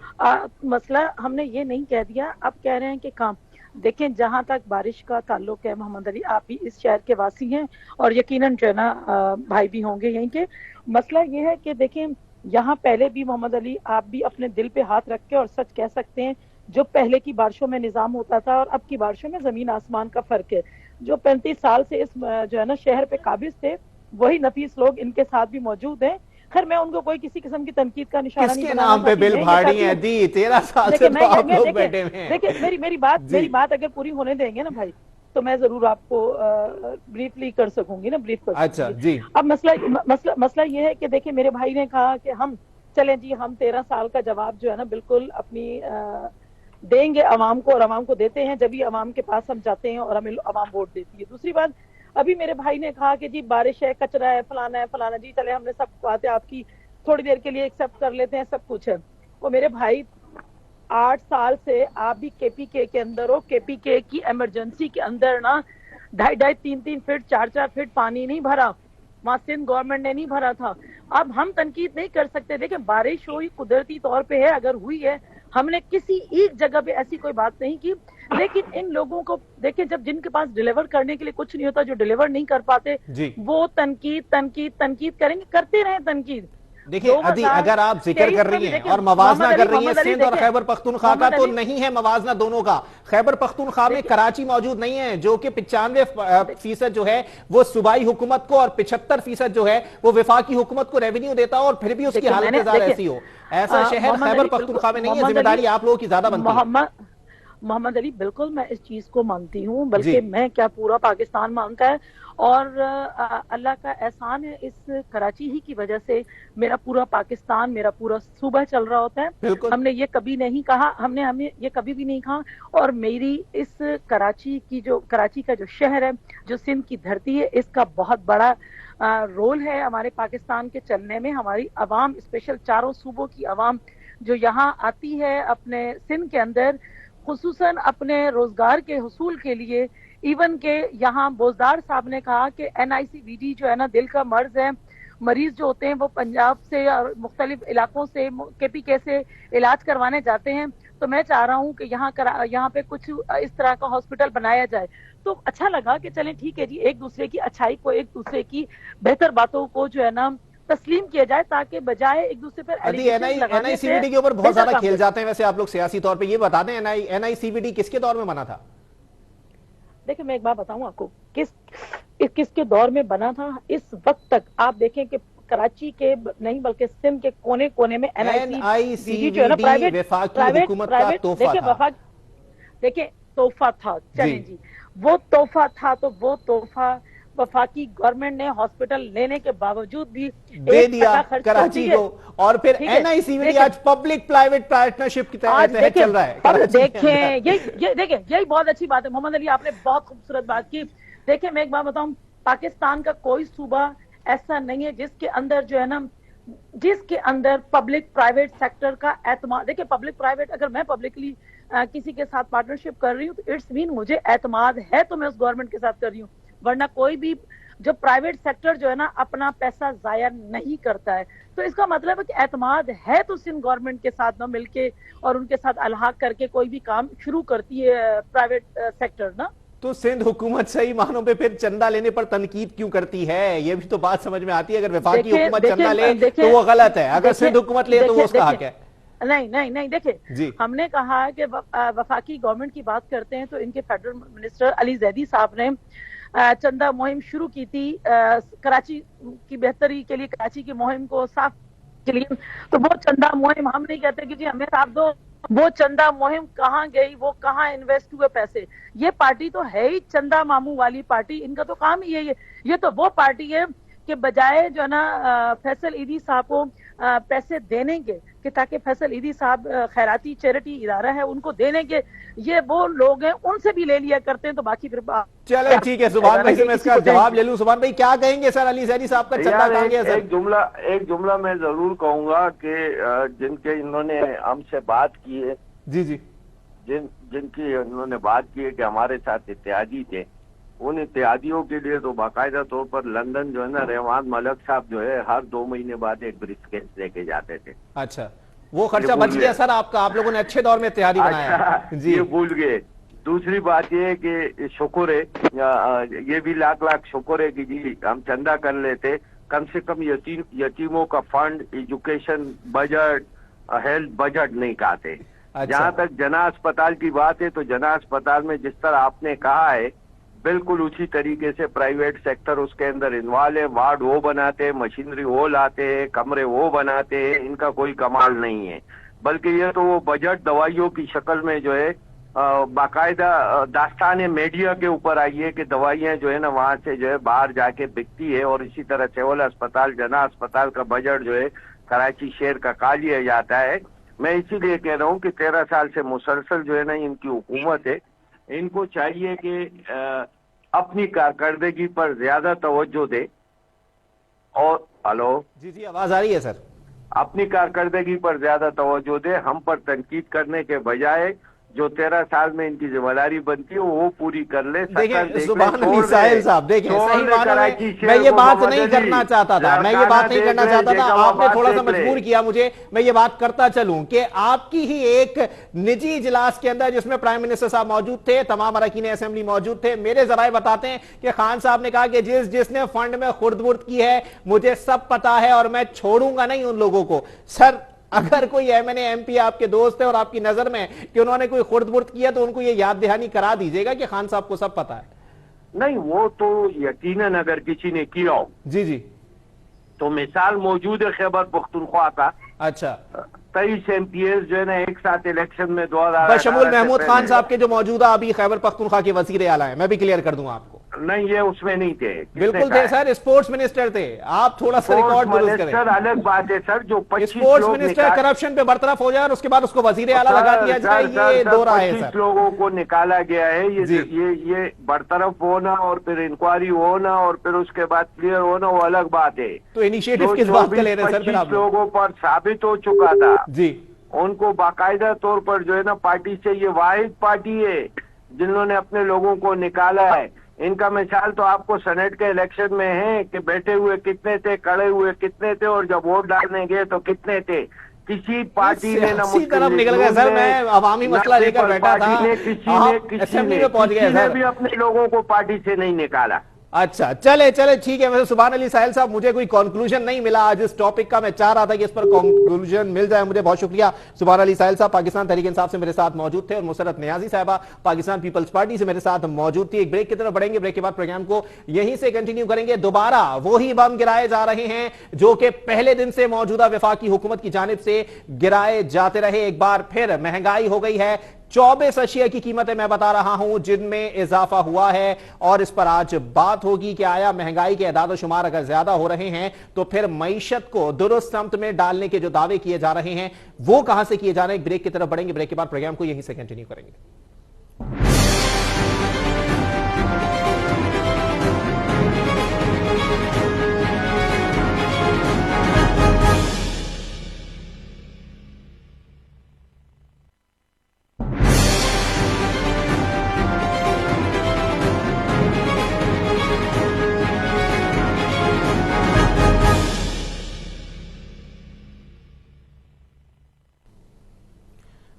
मसला हमने ये नहीं कह दिया। अब कह रहे हैं कि काम देखें, जहां तक बारिश का ताल्लुक है, मोहम्मद अली आप भी इस शहर के वासी हैं और यकीनन जो है ना भाई भी होंगे यहीं के। मसला ये है कि देखें, यहाँ पहले भी मोहम्मद अली आप भी अपने दिल पे हाथ रख के और सच कह सकते हैं, जो पहले की बारिशों में निजाम होता था और अब की बारिशों में जमीन आसमान का फर्क है। जो 35 साल से इस जो है ना शहर पे काबिज थे, वही नफीस लोग इनके साथ भी मौजूद हैं। खैर मैं उनको कोई किसी किस्म की तनकीद का निशाना नहीं किसके बनाना नाम पे चाहती, बिल मैं ये फाड़ी चाहती है हूँ- दी? 13 साल से तो आप लोग बैठे हुए हैं। देखिए मेरी बात अगर पूरी होने देंगे ना भाई, तो मैं जरूर आपको ब्रीफली कर सकूंगी ना, ब्रीफ कर अच्छा सकूंगी। जी, अब मसला ये है कि देखिए मेरे भाई ने कहा कि हम चलें जी, हम 13 साल का जवाब जो है ना बिल्कुल अपनी देंगे अवाम को, और अवाम को देते हैं जब भी अवाम के पास हम जाते हैं और हमें अवाम वोट देती है। दूसरी बात, अभी मेरे भाई ने कहा कि जी बारिश है, कचरा है, फलाना जी, चले हमने सब बातें आपकी थोड़ी देर के लिए एक्सेप्ट कर लेते हैं, सब कुछ है। वो मेरे भाई 8 साल से आप भी केपीके के अंदर हो, केपीके की इमरजेंसी के अंदर ना 2.5 3 फीट 4 फीट पानी नहीं भरा, वहां सिंध गवर्नमेंट ने नहीं भरा था। अब हम तनकीद नहीं कर सकते। देखिए बारिश हुई कुदरती तौर पे है, अगर हुई है, हमने किसी एक जगह पे ऐसी कोई बात नहीं की। लेकिन इन लोगों को देखिए, जब जिनके पास डिलीवर करने के लिए कुछ नहीं होता, जो डिलीवर नहीं कर पाते, वो तनकीद करेंगे, करते रहे तनकीद। देखिए अदी अगर आप जिक्र कर रही हैं और मवाजना कर रही हैं सिंध और खैबर पख्तूनख्वा का, तो नहीं है मवाजना दोनों का। खैबर पख्तूनख्वा में कराची मौजूद नहीं है, जो कि 95% जो है वो सूबाई हुकूमत को और 75% जो है वो विफाकी हुकूमत को रेवेन्यू देता है, और फिर भी उसकी हालत ऐसी हो। ऐसा शहर खैबर पख्तूनख्वा में नहीं है, जिम्मेदारी आप लोगों की ज्यादा बनती है। मोहम्मद अली बिल्कुल मैं इस चीज को मानती हूँ, बल्कि मैं क्या पूरा पाकिस्तान मानता है, और अल्लाह का एहसान है, इस कराची ही की वजह से मेरा पूरा पाकिस्तान, मेरा पूरा सूबा चल रहा होता है। हमने ये कभी नहीं कहा, हमने ये कभी भी नहीं कहा। और मेरी इस कराची का जो शहर है, जो सिंध की धरती है, इसका बहुत बड़ा रोल है हमारे पाकिस्तान के चलने में। हमारी अवाम, स्पेशल चारों सूबों की अवाम जो यहाँ आती है अपने सिंध के अंदर, खुसूसन अपने रोजगार के हुसूल के लिए, इवन के यहाँ बोजदार साहब ने कहा कि NICVD जो है ना दिल का मर्ज है, मरीज जो होते हैं वो पंजाब से और मुख्तलिफ इलाकों से, KPK से इलाज करवाने जाते हैं। तो मैं चाह रहा हूँ कि यहाँ पे कुछ इस तरह का हॉस्पिटल बनाया जाए। तो अच्छा लगा कि चलें ठीक है जी, एक दूसरे की अच्छाई को, एक दूसरे की बेहतर बातों को जो है ना तस्लीम किया जाए, ताकि बजाय एक दूसरे पर NICVD के ऊपर बहुत ज्यादा खेल जाते हैं वैसे आप लोग सियासी तौर पे। ये बता दें NICVD किसके दौर में बना था? देखिए मैं एक बात बताऊं आपको, किसके दौर में बना था। इस वक्त तक आप देखें कि कराची के नहीं बल्कि सिंध के कोने कोने में NICVD जो है ना प्राइवेट देखिए तोहफा था। चलें जी, वो तोहफा था, तो वो तोहफा वफाकी गवर्नमेंट ने हॉस्पिटल लेने के बावजूद भी दे दिया कराची को, और फिर NICVD आज पब्लिक प्राइवेट पार्टनरशिप की तहत चल रहा है। अब देखें देखिए यही बहुत अच्छी बात है मोहम्मद अली, आपने बहुत खूबसूरत बात की। देखिए मैं एक बात बताऊं, पाकिस्तान का कोई सूबा ऐसा नहीं है जिसके अंदर जो है ना, जिसके अंदर पब्लिक प्राइवेट सेक्टर का एतमाद। देखिए पब्लिक प्राइवेट, अगर मैं पब्लिकली किसी के साथ पार्टनरशिप कर रही हूँ तो इट्स मीन मुझे एतमाद है, तो मैं उस गवर्नमेंट के साथ कर रही हूँ। वरना कोई भी जो प्राइवेट सेक्टर जो है ना अपना पैसा जाया नहीं करता है। तो इसका मतलब है कि एतमाद है तो सिंध गवर्नमेंट के साथ ना मिलके और उनके साथ अलहाक करके कोई भी काम शुरू करती है प्राइवेट सेक्टर ना। तो सिंध हुकूमत सही मानों पे फिर चंदा लेने पर तनकीद क्यों करती है, ये भी तो बात समझ में आती है। अगर वफाकी हुकूमत चंदा ले तो वो गलत है, अगर सिंध हुकूमत ले तो वो उसका हक है। नहीं नहीं नहीं, देखिए हमने कहा कि वफाकी गवर्नमेंट की बात करते हैं तो इनके फेडरल मिनिस्टर अली जैदी साहब ने चंदा मुहिम शुरू की थी कराची की बेहतरी के लिए, कराची की मुहिम को साफ के लिए। तो वो चंदा मुहिम हम नहीं कहते कि जी हमें साफ दो, वो चंदा मुहिम कहाँ गई, वो कहाँ इन्वेस्ट हुए पैसे। ये पार्टी तो है ही चंदा मामू वाली पार्टी, इनका तो काम ही है ये तो वो पार्टी है कि बजाय जो है ना फैसल ईदी साहब को पैसे देने के कि ताकि फैसल ईदी साहब खैराती चैरिटी इदारा है उनको देने के, ये वो लोग हैं उनसे भी ले लिया करते हैं। तो बाकी फिर चलो ठीक है, सुभान भाई से मैं इसका जवाब ले लूं। सुभान भाई क्या कहेंगे सर, अली जैदी साहब का चंदा कहां गया सर? एक जुमला मैं जरूर कहूंगा कि जिनके इन्होंने हमसे बात की है, जी जी, जिनकी इन्होंने बात की है कि हमारे साथ इत्तेहादी थे, उन इत्तेहादियों के लिए तो बाकायदा तौर पर लंदन जो है ना रहमान मलक साहब जो है हर 2 महीने बाद एक ब्रीफकेस लेके जाते थे। अच्छा, वो खर्चा बच गया सर आपका, आप लोगों ने अच्छे दौर में इत्तेहादी बनाया। अच्छा, जी, ये भूल गए। दूसरी बात ये है कि शुक्र है, ये भी लाख लाख शुक्र है कि जी हम चंदा कर लेते, कम से कम यतीमों का fund, education budget, health budget नहीं खाते। अच्छा। जहाँ तक जना अस्पताल की बात है तो जना अस्पताल में जिस तरह आपने कहा है बिल्कुल उसी तरीके से प्राइवेट सेक्टर उसके अंदर इन्वॉल्व है, वार्ड वो बनाते हैं, मशीनरी वो लाते हैं, कमरे वो बनाते हैं, इनका कोई कमाल नहीं है। बल्कि ये तो वो बजट दवाइयों की शक्ल में जो है बाकायदा दास्तान मीडिया के ऊपर आई है कि दवाइयां जो है ना वहां से जो है बाहर जाके बिकती है। और इसी तरह सिविल अस्पताल, जना अस्पताल का बजट जो है कराची शहर का खा लिया जाता है। मैं इसीलिए कह रहा हूँ कि 13 साल से मुसलसल जो है ना इनकी हुकूमत है, इनको चाहिए कि अपनी कारकर्दगी पर ज्यादा तवज्जो दे। और हेलो जी जी, आवाज आ रही है सर। अपनी कारकर्दगी पर ज्यादा तवज्जो दे, हम पर तनकीद करने के बजाय जो 13 साल में इनकी जिम्मेदारी बनती है वो पूरी कर ले। देखिए सुभान अली साहिल साहब, देखिए सही मानो मैं ये बात नहीं करना चाहता था, मैं ये बात नहीं करना चाहता था, आपने थोड़ा सा मजबूर किया मुझे, मैं ये बात करता चलूं कि आपकी ही एक निजी इजलास के अंदर जिसमें प्राइम मिनिस्टर साहब मौजूद थे, तमाम अरकान असेंबली मौजूद थे, मेरे जराए बताते हैं कि खान साहब ने कहा कि जिसने फंड में खुर्द-बुर्द की है मुझे सब पता है और मैं छोड़ूंगा नहीं उन लोगों को। सर अगर कोई एमएनए एमपी आपके दोस्त है और आपकी नजर में कि उन्होंने कोई खुर्द-बुर्द किया तो उनको ये याद दहानी करा दीजिएगा कि खान साहब को सब पता है। नहीं, वो तो यकीनन अगर किसी ने किया हो जी जी, तो मिसाल मौजूद है खैबर पख्तूनख्वा का। अच्छा, 23 एमपीएस जो है ना एक साथ इलेक्शन में 2018 बशमूल महमूद खान साहब के जो मौजूदा अभी खैबर पख्तूनख्वा के वजीर आला है, मैं भी क्लियर कर दूंगा आपको। नहीं, ये उसमें नहीं थे। बिल्कुल थे सर, स्पोर्ट्स मिनिस्टर थे। आप थोड़ा सा रिकॉर्ड दुरुस्त करें। सर अलग बात है सर, जो 25 स्पोर्ट्स मिनिस्टर करप्शन पे बरतरफ हो जाए और उसके बाद उसको वजीर आला लगा दिया जाए, ये दो राय है सर। 25 लोगों को निकाला गया है, ये बरतरफ होना और फिर इंक्वायरी होना और फिर उसके बाद क्लियर होना वो अलग बात है। तो इनिशिएटिव किस बात का ले रहे हैं सर? फिर आप लोगों पर साबित हो चुका था जी, उनको बाकायदा तौर पर जो है ना पार्टी से, ये वाहिद पार्टी है जिन्होंने अपने लोगों को निकाला है। इनका मिसाल तो आपको सेनेट के इलेक्शन में है कि बैठे हुए कितने थे, खड़े हुए कितने थे और जब वोट डालने गए तो कितने थे। किसी पार्टी ने ना मुस्लिम तरफ निकल गए सर, मैं अवामी मसला लेकर बैठा था, किसी ने भी अपने लोगों को पार्टी से नहीं निकाला। अच्छा, चले ठीक है। वैसे सुभान अली साहिल साहब, मुझे कोई कंक्लूजन नहीं मिला आज इस टॉपिक का, मैं चाह रहा था कि इस पर कंक्लूजन मिल जाए मुझे। बहुत शुक्रिया। सुभान अली साहिल साहब पाकिस्तान तहरीक इंसाफ से मेरे साथ मौजूद थे और मुसरत नियाजी साहबा पाकिस्तान पीपल्स पार्टी से मेरे साथ मौजूद थी। एक ब्रेक की तरफ बढ़ेंगे, ब्रेक के बाद प्रोग्राम को यहीं से कंटिन्यू करेंगे। दोबारा वही बम गिराए जा रहे हैं जो कि पहले दिन से मौजूदा वफाकी हुकूमत की जानिब से गिराए जाते रहे। एक बार फिर महंगाई हो गई है, 24 अशिया की कीमतें मैं बता रहा हूं जिनमें इजाफा हुआ है और इस पर आज बात होगी कि आया महंगाई के एदाद शुमार अगर ज्यादा हो रहे हैं तो फिर मईशत को दुरुस्त समत में डालने के जो दावे किए जा रहे हैं वो कहां से किए जा रहे हैं। ब्रेक की तरफ बढ़ेंगे, ब्रेक के बाद प्रोग्राम को यहीं से कंटिन्यू करेंगे।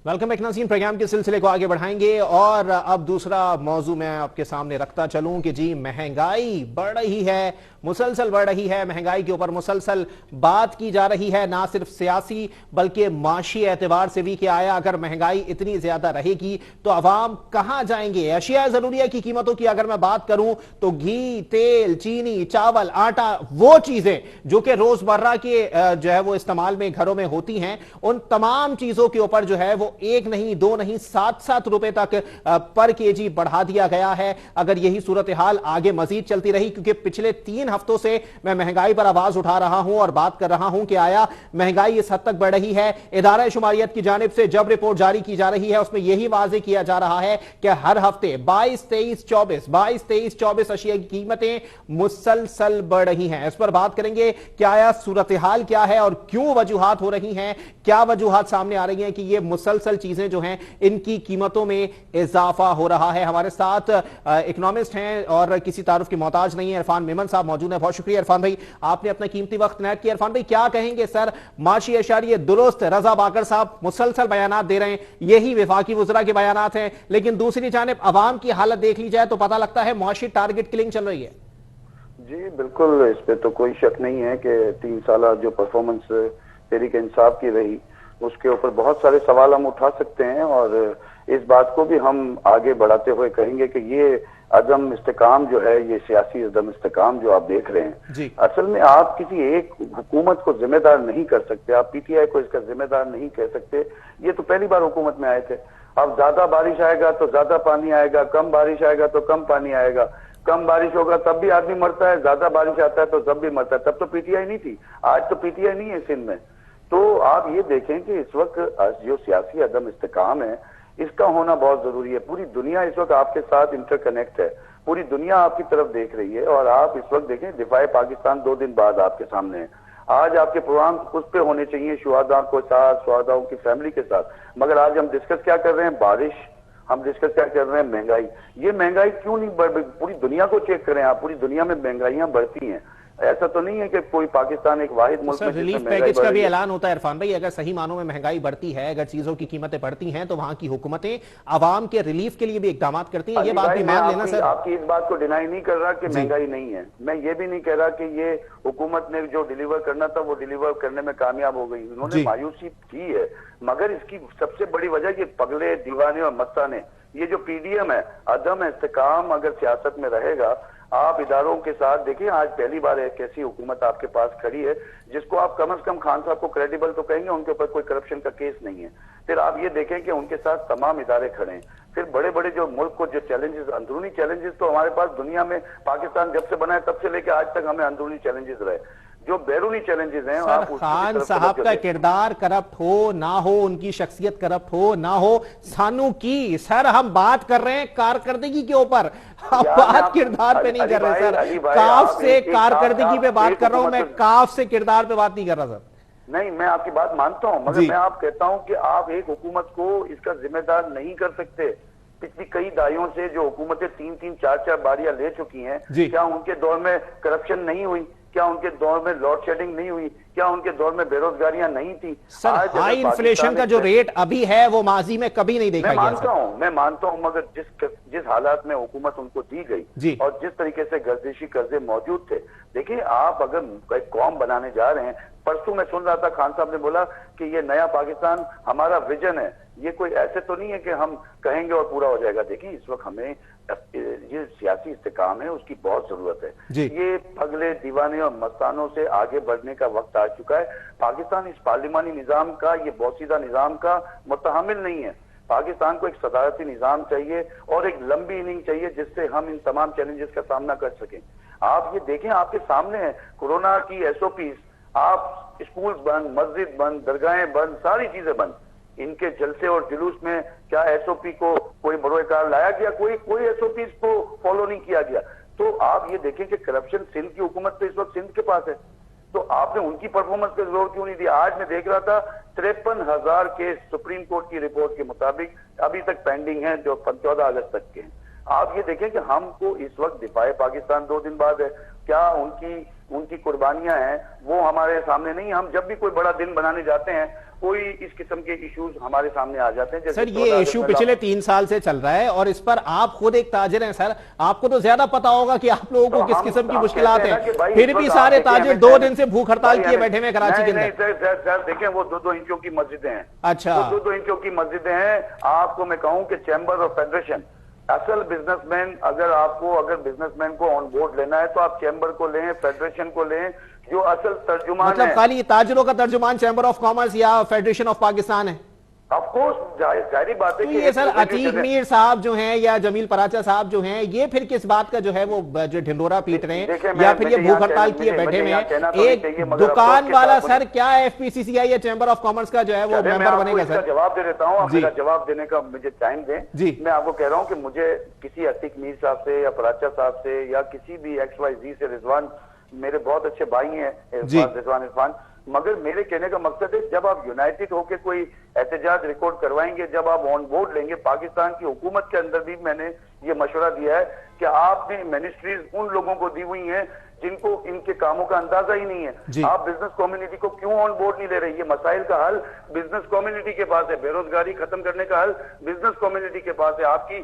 वेलकम बैक नाज़रीन, प्रोग्राम के सिलसिले को आगे बढ़ाएंगे और अब दूसरा मौजू मैं आपके सामने रखता चलूं कि जी महंगाई बढ़ रही है, मुसलसल बढ़ रही है। महंगाई के ऊपर मुसलसल बात की जा रही है, ना सिर्फ सियासी बल्कि माशी एतबार से भी कि आया अगर महंगाई इतनी ज्यादा रहेगी तो अवाम कहां जाएंगे। अशिया जरूरिया की कीमतों की अगर मैं बात करूं तो घी, तेल, चीनी, चावल, आटा, वो चीजें जो कि रोजमर्रा के जो है वो इस्तेमाल में घरों में होती हैं, उन तमाम चीजों के ऊपर जो है वो एक नहीं, दो नहीं, 7-7 रुपए तक पर केजी बढ़ा दिया गया है। अगर यही सूरत हाल आगे मजीद चलती रही, क्योंकि पिछले 3 हफ्तों से मैं महंगाई पर आवाज उठा रहा हूं और बात कर रहा हूं कि आया महंगाई इस हद तक बढ़ रही है। इदारा शुमारियत की जानिब से जब रिपोर्ट जारी की जा रही है उसमें यही वाजे किया जा रहा है कि हर हफ्ते 22-23-24 अशिया की कीमतें मुसलसल बढ़ रही हैं। इस पर बात करेंगे कि आया सूरत हाल क्या है और क्यों वजूहात हो रही हैं, क्या वजूहात सामने आ रही हैं कि यह मुसलसल चीजें जो हैं इनकी कीमतों में इजाफा हो रहा है। हमारे साथ इकोनॉमिस्ट हैं और किसी तारुफ की मोहताज नहीं है, इरफान मेमन साहब मौजूद है। बहुत शुक्रिया इरफान भाई, आपने अपना कीमती वक्त इनायत किया। इरफान भाई क्या कहेंगे सर, माशी अशारिये दुरुस्त, रजा बाकर साहब मुसलसल बयानात दे रहे हैं, यही विफाकी वज़रा के बयानात हैं, लेकिन दूसरी जानिब अवाम की हालत देख ली जाए तो पता लगता है मुआशी टारगेट किलिंग चल रही है। जी बिल्कुल, इस पे तो कोई शक नहीं है कि 3 साल जो परफॉर्मेंस तहरीक इंसाफ की रही उसके ऊपर बहुत सारे सवाल हम उठा सकते हैं और इस बात को भी हम आगे बढ़ाते हुए कहेंगे कि ये अदम इस्तेकाम जो है, ये सियासी अदम इस्तेकाम जो आप देख रहे हैं, असल में आप किसी एक हुकूमत को जिम्मेदार नहीं कर सकते, आप पीटीआई को इसका जिम्मेदार नहीं कह सकते। ये तो पहली बार हुकूमत में आए थे। अब ज्यादा बारिश आएगा तो ज्यादा पानी आएगा, कम बारिश आएगा तो कम पानी आएगा, कम बारिश होगा तब भी आदमी मरता है, ज्यादा बारिश आता है तो तब भी मरता है। तब तो पीटीआई नहीं थी, आज तो पीटीआई नहीं है सिंध में। तो आप ये देखें कि इस वक्त जो सियासी अदम इस्तेकाम है इसका होना बहुत जरूरी है। पूरी दुनिया इस वक्त आपके साथ इंटरकनेक्ट है, पूरी दुनिया आपकी तरफ देख रही है और आप इस वक्त देखें दिफाए पाकिस्तान 2 दिन बाद आपके सामने है। आज आपके प्रोग्राम उस पे होने चाहिए शुहदा के साथ, शुहदाओं की फैमिली के साथ, मगर आज हम डिस्कस क्या कर रहे हैं, बारिश, हम डिस्कस क्या कर रहे हैं, महंगाई। ये महंगाई क्यों नहीं बढ़, पूरी दुनिया को चेक करें आप, पूरी दुनिया में महंगाइयां बढ़ती हैं। ऐसा तो नहीं है कि कोई पाकिस्तान एक वाहिद मुल्क में रिलीफ पैकेज का भी ऐलान होता है इरफान भाई। अगर सही मानों में महंगाई बढ़ती है, अगर चीजों की कीमतें बढ़ती हैं तो वहां की हुकूमतें आवाम के रिलीफ के लिए भी इकदाम करती हैं। ये बात भी मान लेना सर, आपकी इस बात को डिनाई नहीं कर रहा कि महंगाई नहीं है। मैं ये भी नहीं कह रहा कि ये हुकूमत ने जो डिलीवर करना था वो डिलीवर करने में कामयाब हो गई, उन्होंने मायूसी की है। मगर इसकी सबसे बड़ी वजह ये पगले, दीवाने और मस्ताने, ये जो पीडीएम है, अदम इस्तेकाम अगर सियासत में रहेगा, आप इदारों के साथ देखिए, आज पहली बार एक ऐसी हुकूमत आपके पास खड़ी है जिसको आप कम से कम खान साहब को क्रेडिबल तो कहेंगे, उनके ऊपर कोई करप्शन का केस नहीं है। फिर आप ये देखें कि उनके साथ तमाम इदारे खड़े हैं। फिर बड़े बड़े जो मुल्क को जो चैलेंजेस, अंदरूनी चैलेंजेस तो हमारे पास दुनिया में, पाकिस्तान जब से बना है तब से लेकर आज तक हमें अंदरूनी चैलेंजेस रहे। जो बैरूनी चैलेंजेस हैं, सर खान साहब का किरदार करप्ट हो ना हो, उनकी शख्सियत करप्ट हो ना हो, सानू की सर हम बात कर रहे हैं कारकर्दगी के ऊपर, हम बात किरदार पे नहीं कर रहे सर। काफ से कारकर्दगी पे बात कर रहा हूं मैं, काफ से किरदार पे बात नहीं कर रहा सर। नहीं, मैं आपकी बात मानता हूं, मगर मैं आप कहता हूं कि आप एक हुकूमत को इसका जिम्मेदार नहीं कर सकते। पिछली कई दाइयों से जो हुकूमतें 3-3, 4-4 बारियां ले चुकी हैं, क्या उनके दौर में करप्शन नहीं हुई? क्या उनके दौर में लोड शेडिंग नहीं हुई? क्या उनके दौर में बेरोजगारियां नहीं थी? सर हाई इन्फ्लेशन का जो रेट अभी है वो माजी में कभी नहीं देखा गया। मैं मानता हूं, मगर जिस हालात में हुकूमत उनको दी गई और जिस तरीके से गर्दिशी कर्जे मौजूद थे, देखिए आप अगर एक कौम बनाने जा रहे हैं, परसों मैं सुन रहा था खान साहब ने बोला कि ये नया पाकिस्तान हमारा विजन है। ये कोई ऐसे तो नहीं है कि हम कहेंगे और पूरा हो जाएगा। देखिए इस वक्त हमें ये सियासी इस्तेकाम है, उसकी बहुत जरूरत है। ये पगले, दीवाने और मस्तानों से आगे बढ़ने का वक्त आ चुका है। पाकिस्तान इस पार्लिमानी निजाम का, ये बोसीदा निजाम का मुतहमिल नहीं है। पाकिस्तान को एक सदारती निजाम चाहिए और एक लंबी इनिंग चाहिए जिससे हम इन तमाम चैलेंजेस का सामना कर सकें। आप ये देखें, आपके सामने है कोरोना की SOPs, आप स्कूल बंद, मस्जिद बंद, दरगाहें बंद, सारी चीजें बंद। इनके जलसे और जुलूस में क्या SOP को कोई बरोकार लाया गया? कोई SOPs को फॉलो नहीं किया गया। तो आप ये देखें कि करप्शन सिंध की हुकूमत तो इस वक्त सिंध के पास है, तो आपने उनकी परफॉर्मेंस पे जोर क्यों नहीं दिया? आज मैं देख रहा था 53,000 केस सुप्रीम कोर्ट की रिपोर्ट के मुताबिक अभी तक पेंडिंग है जो 14 अगस्त तक के हैं। आप ये देखें कि हमको इस वक्त दिफाए पाकिस्तान 2 दिन बाद है, क्या उनकी कुर्बानियां हैं वो हमारे सामने नहीं। हम जब भी कोई बड़ा दिन बनाने जाते हैं, कोई इस किस्म के इश्यूज हमारे सामने आ जाते हैं। जैसे सर ये इशू पिछले 3 साल से चल रहा है और इस पर आप खुद एक ताजिर हैं सर, आपको तो ज्यादा पता होगा कि आप लोगों को किस किस्म की मुश्किलात हैं, फिर भी सारे ताजिर 2 दिन से भूख हड़ताल किए बैठे हैं कराची के अंदर। सर देखें, वो 2-2 इंचों की मस्जिदें हैं। अच्छा, वो 2-2 इंचों की मस्जिदें हैं। आपको मैं कहूं कि चैम्बर और फेडरेशन, असल बिजनेसमैन, अगर बिजनेसमैन को ऑन बोर्ड लेना है तो आप चैम्बर को लें, फेडरेशन को लें, जो असल तर्जुमान मतलब खाली ताजिरों का तर्जुमान चैम्बर ऑफ कॉमर्स या फेडरेशन ऑफ पाकिस्तान है? ऑफ कोर्स, जाहिर बात है तो कि ये सर अतीक मीर साहब जो हैं या जमील पराचा साहब जो हैं, ये फिर किस बात का जो है वो जो ढिंडोरा पीट रहे हैं या फिर ये भूख हड़ताल किए बैठे हुए हैं? एक दुकान वाला सर क्या FPCCI या चैम्बर ऑफ कॉमर्स का जो है वो मेंबर बनेगा? सर जवाब दे देता हूँ, आप मेरा जवाब देने का मुझे टाइम दें जी। मैं आपको कह रहा हूँ कि मुझे किसी अतीक मीर साहब से या पराचा साहब से या किसी भी XYZ से, रिजवान मेरे बहुत अच्छे भाई हैं, रिजवान इरफान, मगर मेरे कहने का मकसद है जब आप यूनाइटेड होकर कोई एहतजाज रिकॉर्ड करवाएंगे, जब आप ऑन बोर्ड लेंगे, पाकिस्तान की हुकूमत के अंदर भी मैंने ये मशवरा दिया है कि आपने मिनिस्ट्रीज उन लोगों को दी हुई हैं जिनको इनके कामों का अंदाजा ही नहीं है। आप बिजनेस कम्युनिटी को क्यों ऑन बोर्ड नहीं ले रहे? ये मसाइल का हल बिजनेस कम्युनिटी के पास है, बेरोजगारी खत्म करने का हल बिजनेस कम्युनिटी के पास है, आपकी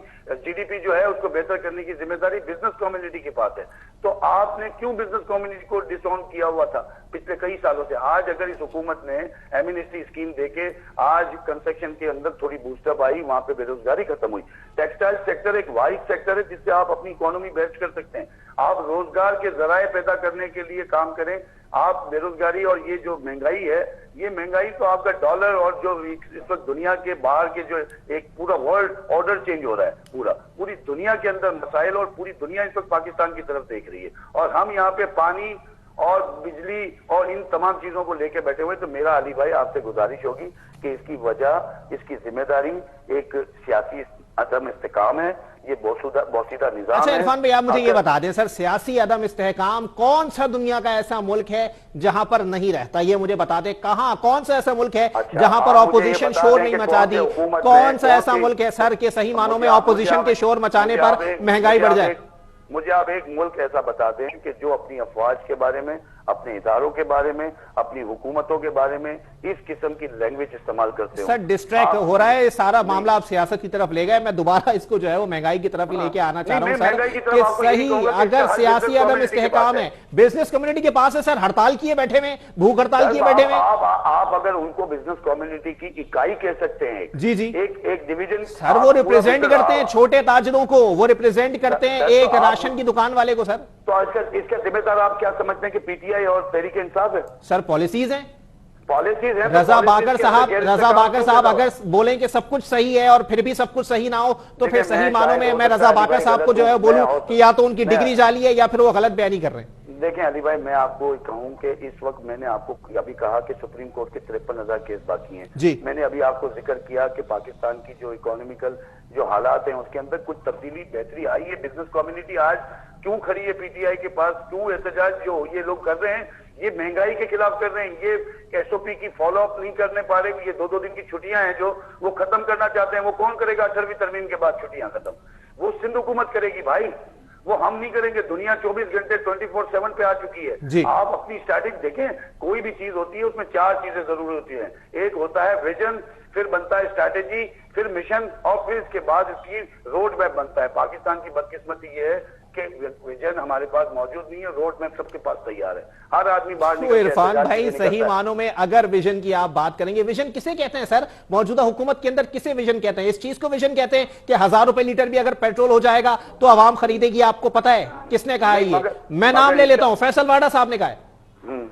GDP जो है उसको बेहतर करने की जिम्मेदारी बिजनेस कम्युनिटी के पास है। तो आपने क्यों बिजनेस कम्युनिटी को डिसऑन किया हुआ था पिछले कई सालों से? आज अगर इस हुकूमत ने एमिनिस्टी स्कीम देके आज कंस्ट्रक्शन के अंदर थोड़ी बूस्टअप आई, वहां पे बेरोजगारी खत्म हुई। टेक्सटाइल सेक्टर एक वाइड सेक्टर है जिससे आप अपनी इकोनॉमी बेस्ट कर सकते हैं। आप रोजगार के जराए पैदा करने के लिए काम करें। आप बेरोजगारी और ये जो महंगाई है, ये महंगाई तो आपका डॉलर और जो इस वक्त दुनिया के बाहर के जो एक पूरा वर्ल्ड ऑर्डर चेंज हो रहा है, पूरी दुनिया के अंदर मसाइल और पूरी दुनिया इस वक्त पाकिस्तान की तरफ देख रही है और हम यहाँ पे पानी और बिजली और इन तमाम चीजों को लेके बैठे हुए। तो मेरा अली भाई आपसे गुजारिश होगी कि इसकी वजह, इसकी जिम्मेदारी एक सियासी अदम इस्तेकाम है, ये बोसीदा निजाम। अच्छा इरफान भाई, आप मुझे ये बता दें सर, सियासी अदम इस्तेहकाम कौन सा दुनिया का ऐसा मुल्क है जहां पर नहीं रहता? ये मुझे बता दें, कहां, कौन सा ऐसा मुल्क है जहां पर ऑपोजिशन शोर नहीं मचा दी? कौन सा ऐसा मुल्क है सर के सही मानों में ऑपोजिशन के शोर मचाने पर महंगाई बढ़ जाए? मुझे आप एक मुल्क ऐसा बता दें कि जो अपनी अफवाज के बारे में, अपने इदारों के बारे में, अपनी हुकूमतों के बारे में इस किस्म की लैंग्वेज इस्तेमाल करते हो। सर डिस्ट्रैक्ट हो रहा है सारा मामला, आप सियासत की तरफ ले गए। मैं दोबारा इसको जो है वो महंगाई की तरफ ही लेके आना चाह रहा हूं सर कि सही अगर सियासी अदम इस्तेहकाम है, बिजनेस कम्युनिटी के पास है सर, हड़ताल किए बैठे हुए, भूख हड़ताल किए बैठे हुए। आप अगर उनको बिजनेस कम्युनिटी की इकाई कह सकते हैं, जी जी, एक डिवीजन सर, वो रिप्रेजेंट करते हैं छोटे ताजिरों को, वो रिप्रेजेंट करते हैं एक राशन की दुकान वाले को। सर तो इसका जिम्मेदार आप क्या समझते हैं कि PTI और तहरीक इंसाफ है? सर पॉलिसीज हैं, पॉलिसीज है। रजा बाकर साहब अगर बोलें कि सब कुछ सही है और फिर भी सब कुछ सही ना हो तो फिर सही मानों में मैं रजा बाकर साहब को जो है बोलूं कि या तो उनकी डिग्री जाली है या फिर वो गलत बयानी कर रहे हैं। देखें अली भाई, मैं आपको कहूं कि इस वक्त मैंने आपको अभी कहा कि सुप्रीम कोर्ट के 53,000 केस बाकी हैं जी। मैंने अभी आपको जिक्र किया कि पाकिस्तान की जो इकोनॉमिकल जो हालात हैं उसके अंदर कुछ तब्दीली, बेहतरी आई है। बिजनेस कम्युनिटी आज क्यों खड़ी है PTI के पास? क्यों एहतजाज जो ये लोग कर रहे हैं, ये महंगाई के खिलाफ कर रहे हैं, ये SOP की फॉलो अप नहीं करने पा रहे। ये 2-2 दिन की छुट्टियां हैं जो वो खत्म करना चाहते हैं। वो कौन करेगा 18वीं तरमीम के बाद छुट्टियां खत्म? वो सिंध हुकूमत करेगी भाई, वो हम नहीं करेंगे। दुनिया 24 घंटे 24/7 पे आ चुकी है। आप अपनी स्टैटिक देखें, कोई भी चीज होती है उसमें 4 चीजें जरूरी होती हैं। एक होता है विजन, फिर बनता है स्ट्रैटेजी, फिर मिशन और फिर इसके बाद इसकी रोड मैप बनता है। पाकिस्तान की बदकिस्मती ये है कि विजन हमारे पास मौजूद नहीं है, रोड मैप सबके पास तैयार है, हर आदमी बाहर निकल। इरफान भाई सही मानों में अगर विजन की आप बात करेंगे, विजन किसे कहते हैं सर? मौजूदा हुकूमत के अंदर किसे विजन कहते हैं? इस चीज को विजन कहते हैं कि 1000 रुपए लीटर भी अगर पेट्रोल हो जाएगा तो आवाम खरीदेगी। आपको पता है किसने कहा है ये? मैं नाम ले लेता हूं, फैसल वाडा साहब ने कहा है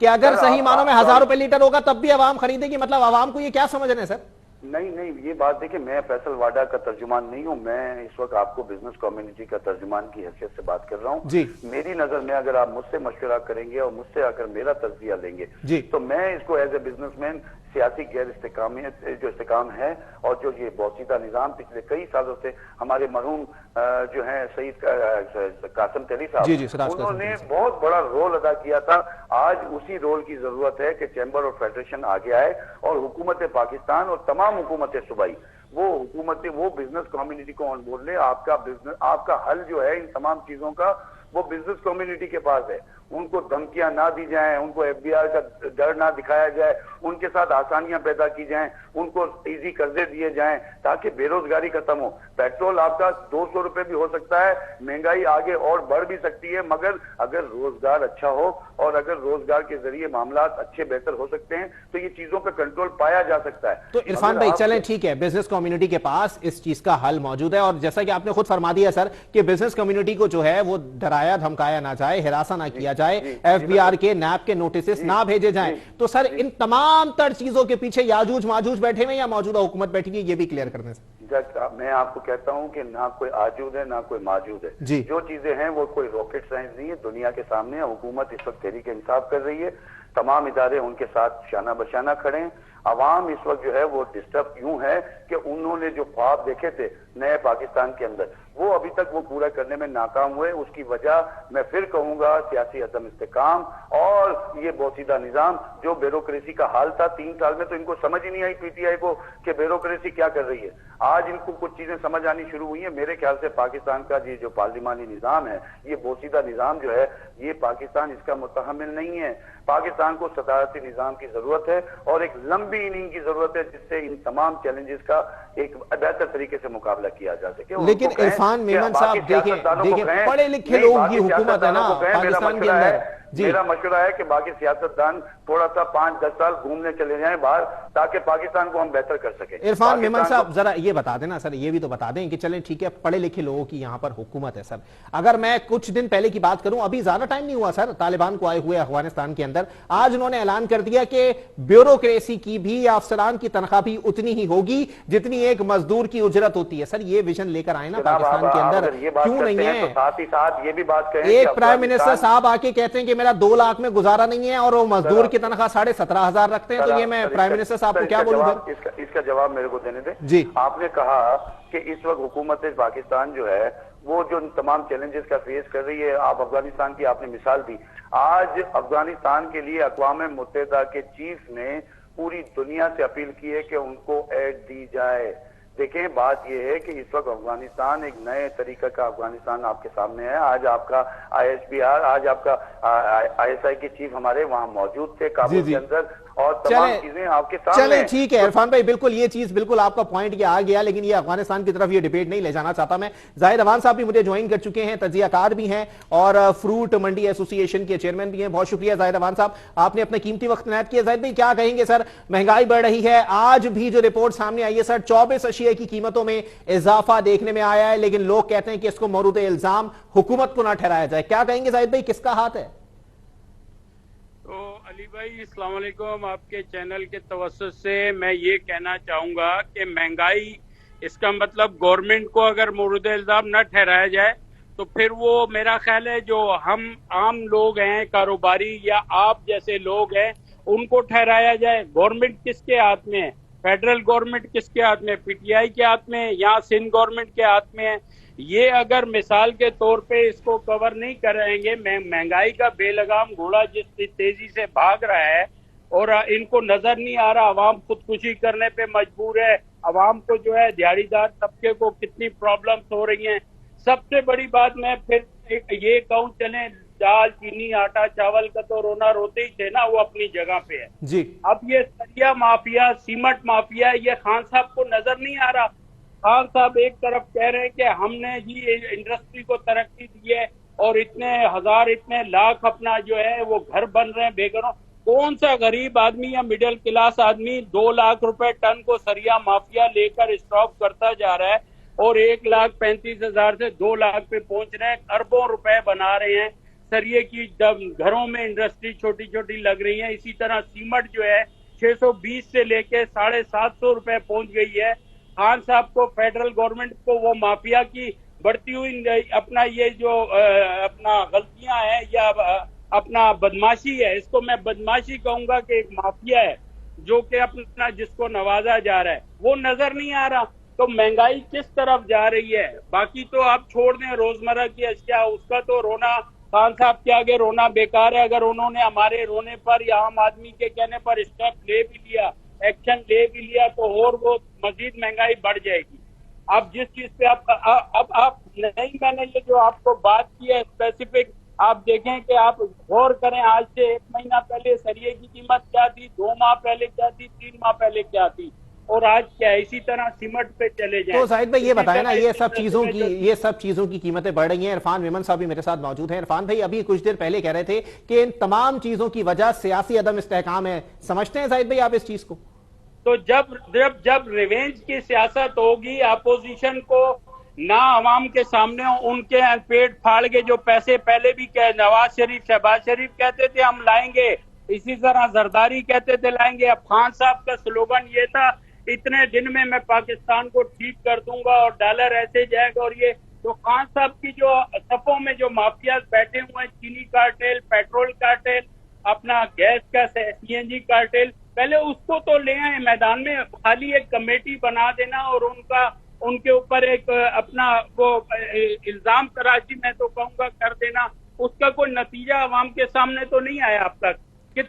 कि अगर सही मानों में 1000 रुपए लीटर होगा तब भी आवाम खरीदेगी। मतलब आवाम को ये क्या समझ रहे हैं सर? नहीं, ये बात देखिए, मैं फैसल वाडा का तर्जुमान नहीं हूं। मैं इस वक्त आपको बिजनेस कम्युनिटी का तर्जुमान की हैसियत से बात कर रहा हूं जी। मेरी नजर में अगर आप मुझसे मशवरा करेंगे और मुझसे अगर मेरा तज्जिया लेंगे जी, तो मैं इसको एज ए बिजनेसमैन सियासी गैर इस्तेकामियत जो इस्तेकाम है और जो ये बोसीदा निजाम पिछले कई सालों से हमारे मरहूम जो है सईद कासिम तेली साहब, उन्होंने बहुत बड़ा रोल अदा किया था। आज उसी रोल की जरूरत है कि चैम्बर ऑफ फेडरेशन आगे आए और हुकूमत पाकिस्तान और तमाम हुकूमतें सूबाई वो हुकूमतें वो बिजनेस कम्युनिटी को ऑन बोर्ड ले। आपका बिजनेस, आपका हल जो है इन तमाम चीजों का वो बिजनेस कम्युनिटी के पास है। उनको धमकियां ना दी जाएं, उनको एफबीआर का डर ना दिखाया जाए, उनके साथ आसानियां पैदा की जाएं, उनको इजी कर्जे दिए जाएं ताकि बेरोजगारी खत्म हो। पेट्रोल आपका 200 रुपए भी हो सकता है, महंगाई आगे और बढ़ भी सकती है, मगर अगर रोजगार अच्छा हो और अगर रोजगार के जरिए मामला अच्छे बेहतर हो सकते हैं तो ये चीजों पर कंट्रोल पाया जा सकता है। तो इरफान भाई चलें ठीक है, बिजनेस कम्युनिटी के पास इस चीज का हल मौजूद है और जैसा कि आपने खुद फरमा दिया सर कि बिजनेस कम्युनिटी को जो है वो डराया धमकाया ना जाए, हिरासा ना किया जाए, एफबीआर के नैप के नोटिस ना भेजे जाएं। तो सर इन तमाम तर चीजों के पीछे याजूज माजूज बैठे हुए या मौजूदा हुकूमत बैठी हुई, ये भी क्लियर करने से मैं आपको कहता हूं कि ना कोई आजूद है ना कोई माजूद है। जो चीजें हैं वो कोई रॉकेट साइंस नहीं है, दुनिया के सामने हुकूमत इस वक्त तहरीक इंसाफ कर रही है, तमाम इदारे उनके साथ शाना बशाना खड़े हैं। अवाम इस वक्त जो है वो डिस्टर्ब यूं है कि उन्होंने जो ख्वाब देखे थे नए पाकिस्तान के अंदर वो अभी तक वो पूरा करने में नाकाम हुए। उसकी वजह मैं फिर कहूंगा सियासी अदम इस्तेकाम और ये बोसीदा निजाम जो ब्यूरोक्रेसी का हाल था 3 साल में, तो इनको समझ ही नहीं आई पीटीआई को कि ब्यूरोक्रेसी क्या कर रही है। आज इनको कुछ चीजें समझ आनी शुरू हुई है। मेरे ख्याल से पाकिस्तान का ये जो पार्लिमानी निजाम है, ये बोसीदा निजाम जो है, ये पाकिस्तान इसका मुतहम्मिल नहीं है। पाकिस्तान को सदारती निजाम की जरूरत है और एक लंबी इनिंग की जरूरत है जिससे इन तमाम चैलेंजेस का एक बेहतर तरीके से मुकाबला किया जा सके। लेकिन इरफान मेमन साहब देखें पढ़े लिखे लोग की हुकूमत है ना पाकिस्तान के अंदर। मेरा मशवरा है कि बाकी सियासतदान थोड़ा सा 5-10 साल घूमने चले जाएं बाहर ताकि पाकिस्तान को हम बेहतर कर सकें। इरफान मेमन साहब जरा ये बता देना सर, ये भी तो बता दें कि चलें ठीक है पढ़े लिखे लोगों की यहाँ पर हुकूमत है सर, अगर मैं कुछ दिन पहले की बात करूं, अभी ज्यादा टाइम नहीं हुआ सर तालिबान को आए हुए अफगानिस्तान के अंदर, आज उन्होंने ऐलान कर दिया कि ब्यूरोक्रेसी की भी या अफसरान की तनख्वाह भी उतनी ही होगी जितनी एक मजदूर की उजरत होती है। सर ये विजन लेकर आए ना पाकिस्तान के अंदर, क्यों नहीं है? साथ ही साथ ये भी बात करें, एक प्राइम मिनिस्टर साहब आके कहते हैं कि मेरा 2 लाख में गुजारा नहीं है और वो मजदूर की तनख्वाह 17,500 रखते हैं, तो ये मैं प्राइम मिनिस्टर साहब को क्या बोलूं? इसका जवाब मेरे को देने दें जी। आपने कहा कि इस वक्त हुकूमत पाकिस्तान जो है वो जो तमाम चैलेंजेस का फेस कर रही है, आप अफगानिस्तान की आपने मिसाल दी। आज अफगानिस्तान के लिए अक़वाम मुत्तहिदा के चीफ ने पूरी दुनिया से अपील की है कि उनको एड दी जाए। देखें बात यह है कि इस वक्त अफगानिस्तान एक नए तरीके का अफगानिस्तान आपके सामने है। आज आपका ISPR, आज आपका ISI के चीफ हमारे वहां मौजूद थे काबुल के अंदर और तमाम चीजें आपके सामने। चलें ठीक है इरफान भाई, बिल्कुल ये चीज बिल्कुल आपका पॉइंट ये आ गया, लेकिन ये अफगानिस्तान की तरफ ये डिबेट नहीं ले जाना चाहता मैं। जाहिद अवान साहब भी मुझे ज्वाइन कर चुके हैं, तजियाकार भी हैं और फ्रूट मंडी एसोसिएशन के चेयरमैन भी हैं। बहुत शुक्रिया जाहिद अवान साहब, आपने अपना कीमती वक्त इनायत किया। जाहिद भाई क्या कहेंगे सर, महंगाई बढ़ रही है, आज भी जो रिपोर्ट सामने आई है सर 24 अशिया की कीमतों में इजाफा देखने में आया है, लेकिन लोग कहते हैं कि इसको मौरूद इल्जाम हुकूमत को ना ठहराया जाए। क्या कहेंगे जाहिद भाई, किसका हाथ है? तो अली भाई अस्सलाम वालेकुम, आपके चैनल के तवज्जुह से मैं ये कहना चाहूंगा कि महंगाई, इसका मतलब गवर्नमेंट को अगर मौरूद इल्जाम न ठहराया जाए तो फिर वो मेरा ख्याल है जो हम आम लोग हैं, कारोबारी या आप जैसे लोग हैं, उनको ठहराया जाए। गवर्नमेंट किसके हाथ में है? फेडरल गवर्नमेंट किसके हाथ में? PTI के हाथ में या सिंध गवर्नमेंट के हाथ में है? ये अगर मिसाल के तौर पे इसको कवर नहीं करेंगे, महंगाई का बेलगाम घोड़ा जिस तेजी से भाग रहा है और इनको नजर नहीं आ रहा, अवाम खुदकुशी करने पे मजबूर है, अवाम को जो है दिहाड़ीदार तबके को कितनी प्रॉब्लम्स हो रही हैं। सबसे बड़ी बात मैं फिर ये कहूँ, चले दाल चीनी आटा चावल का तो रोना रोते ही थे ना, वो अपनी जगह पे है जी। अब ये सरिया माफिया, सीमेंट माफिया, ये खान साहब को नजर नहीं आ रहा। खान साहब एक तरफ कह रहे हैं कि हमने जी इंडस्ट्री को तरक्की दी है और इतने हजार इतने लाख अपना जो है वो घर बन रहे हैं बेघरों। कौन सा गरीब आदमी या मिडिल क्लास आदमी 2 लाख रुपए टन को सरिया माफिया लेकर स्टॉक करता जा रहा है और 1,35,000 से 2 लाख पे पहुंच रहे हैं, अरबों रुपए बना रहे हैं। सरिये की घरों में इंडस्ट्री छोटी छोटी लग रही है। इसी तरह सीमेंट जो है 620 से लेके 750 रुपए पहुंच गई है। खान साहब को, फेडरल गवर्नमेंट को वो माफिया की बढ़ती हुई अपना ये जो अपना गलतियां हैं या अपना बदमाशी है, इसको मैं बदमाशी कहूंगा कि एक माफिया है, जो कि अपना जिसको नवाजा जा रहा है वो नजर नहीं आ रहा। तो महंगाई किस तरफ जा रही है, बाकी तो आप छोड़ दें रोजमर्रा की अशिया, उसका तो रोना खान साहब के आगे रोना बेकार है। अगर उन्होंने हमारे रोने पर या आम आदमी के कहने पर स्टेप ले भी लिया, एक्शन ले भी लिया, तो और वो मजीद महंगाई बढ़ जाएगी। अब जिस चीज पे आप नहीं, मैंने ये जो आपको बात की है स्पेसिफिक, आप देखें कि आप गौर करें, आज से 1 महीना पहले सरिये की कीमत क्या थी, 2 माह पहले क्या थी, 3 माह पहले क्या थी, और आज क्या है। इसी तरह सीमेंट पे चले जाएं। तो जाहिद भाई ये बताएं ना, ये सब चीजों की कीमतें बढ़ रही हैं। इरफान मेमन साहब भी मेरे साथ मौजूद हैं। इरफान भाई, अभी कुछ देर पहले कह रहे थे कि इन तमाम चीजों की वजह सियासी अदम इस्तेहकाम है, समझते हैं जाहिद भाई आप इस चीज को? तो जब रिवेंज की सियासत होगी, अपोजिशन को ना अवाम के सामने उनके पेट फाड़ के जो पैसे पहले भी नवाज शरीफ, शहबाज शरीफ कहते थे हम लाएंगे, इसी तरह जरदारी कहते थे लाएंगे। अब खान साहब का स्लोगन ये था, इतने दिन में मैं पाकिस्तान को ठीक कर दूंगा और डॉलर ऐसे जाएगा। और ये तो खान साहब की जो सफों में जो माफियाज बैठे हुए हैं, चीनी कार्टेल, पेट्रोल कार्टेल, अपना गैस का सीएनजी कार्टेल, पहले उसको तो ले आए मैदान में। खाली एक कमेटी बना देना और उनके ऊपर एक अपना वो इल्जाम कराची में तो कहूंगा कर देना, उसका कोई नतीजा अवाम के सामने तो नहीं आया अब तक।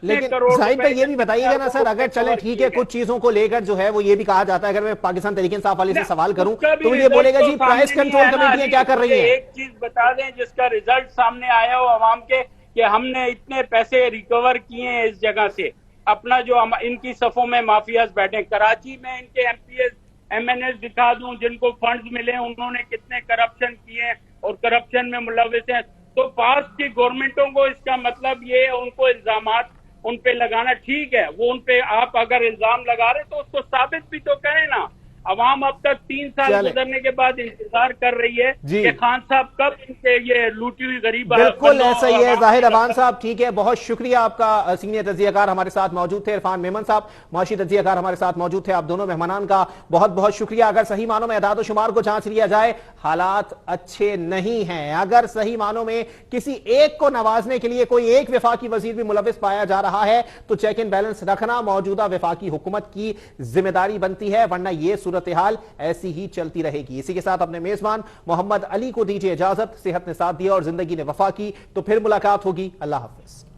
लेकिन जाहिद भाई ये भी बताइएगा ना सर, अगर चले ठीक है कुछ चीजों को लेकर जो है वो ये भी कहा जाता है, अगर मैं पाकिस्तान तहरीक इंसाफ वाले से सवाल करूं तो ये बोलेगा जी प्राइस कंट्रोल कमेटियां क्या कर रही हैं। एक चीज बता दें जिसका रिजल्ट सामने आया हो अवाम के, कि हमने इतने पैसे रिकवर किए हैं इस जगह से, अपना जो इनकी सफों में माफियाज बैठे। कराची में इनके एमपीएस एमएनएस दिखा दूं जिनको फंड्स मिले, उन्होंने कितने करप्शन किए और करप्शन में मुलविस हैं। तो पास की गवर्नमेंटों को इसका मतलब ये उनको इल्जामात उन पे लगाना ठीक है, वो उन पे आप अगर इल्जाम लगा रहे तो उसको साबित भी तो करें ना। अवाम अब तक 3 साल गुजरने के बाद इंतजार कर रही है कि खान साहब कब इनके ये लूटी हुई गरीब। बिल्कुल ऐसा ही है जाहिर अवान साहब, ठीक है, बहुत शुक्रिया आपका। सीनियर तजियाकार हमारे साथ मौजूद थे, इरफान मेमन साहब मुआशी तजियाकार हमारे साथ मौजूद थे। आप दोनों मेहमानान का बहुत बहुत शुक्रिया। अगर सही मानों में अदाद शुमार को जांच लिया जाए, हालात अच्छे नहीं हैं। अगर सही मानों में किसी एक को नवाजने के लिए कोई एक वफाकी वजीर भी मुलविस पाया जा रहा है तो चेक एंड बैलेंस रखना मौजूदा वफाकी हुकूमत की जिम्मेदारी बनती है, वरना यह सूरत हाल ऐसी ही चलती रहेगी। इसी के साथ अपने मेजबान मोहम्मद अली को दीजिए इजाजत। सेहत ने साथ दिया और जिंदगी ने वफा की, तो फिर मुलाकात होगी। अल्लाह हाफिज।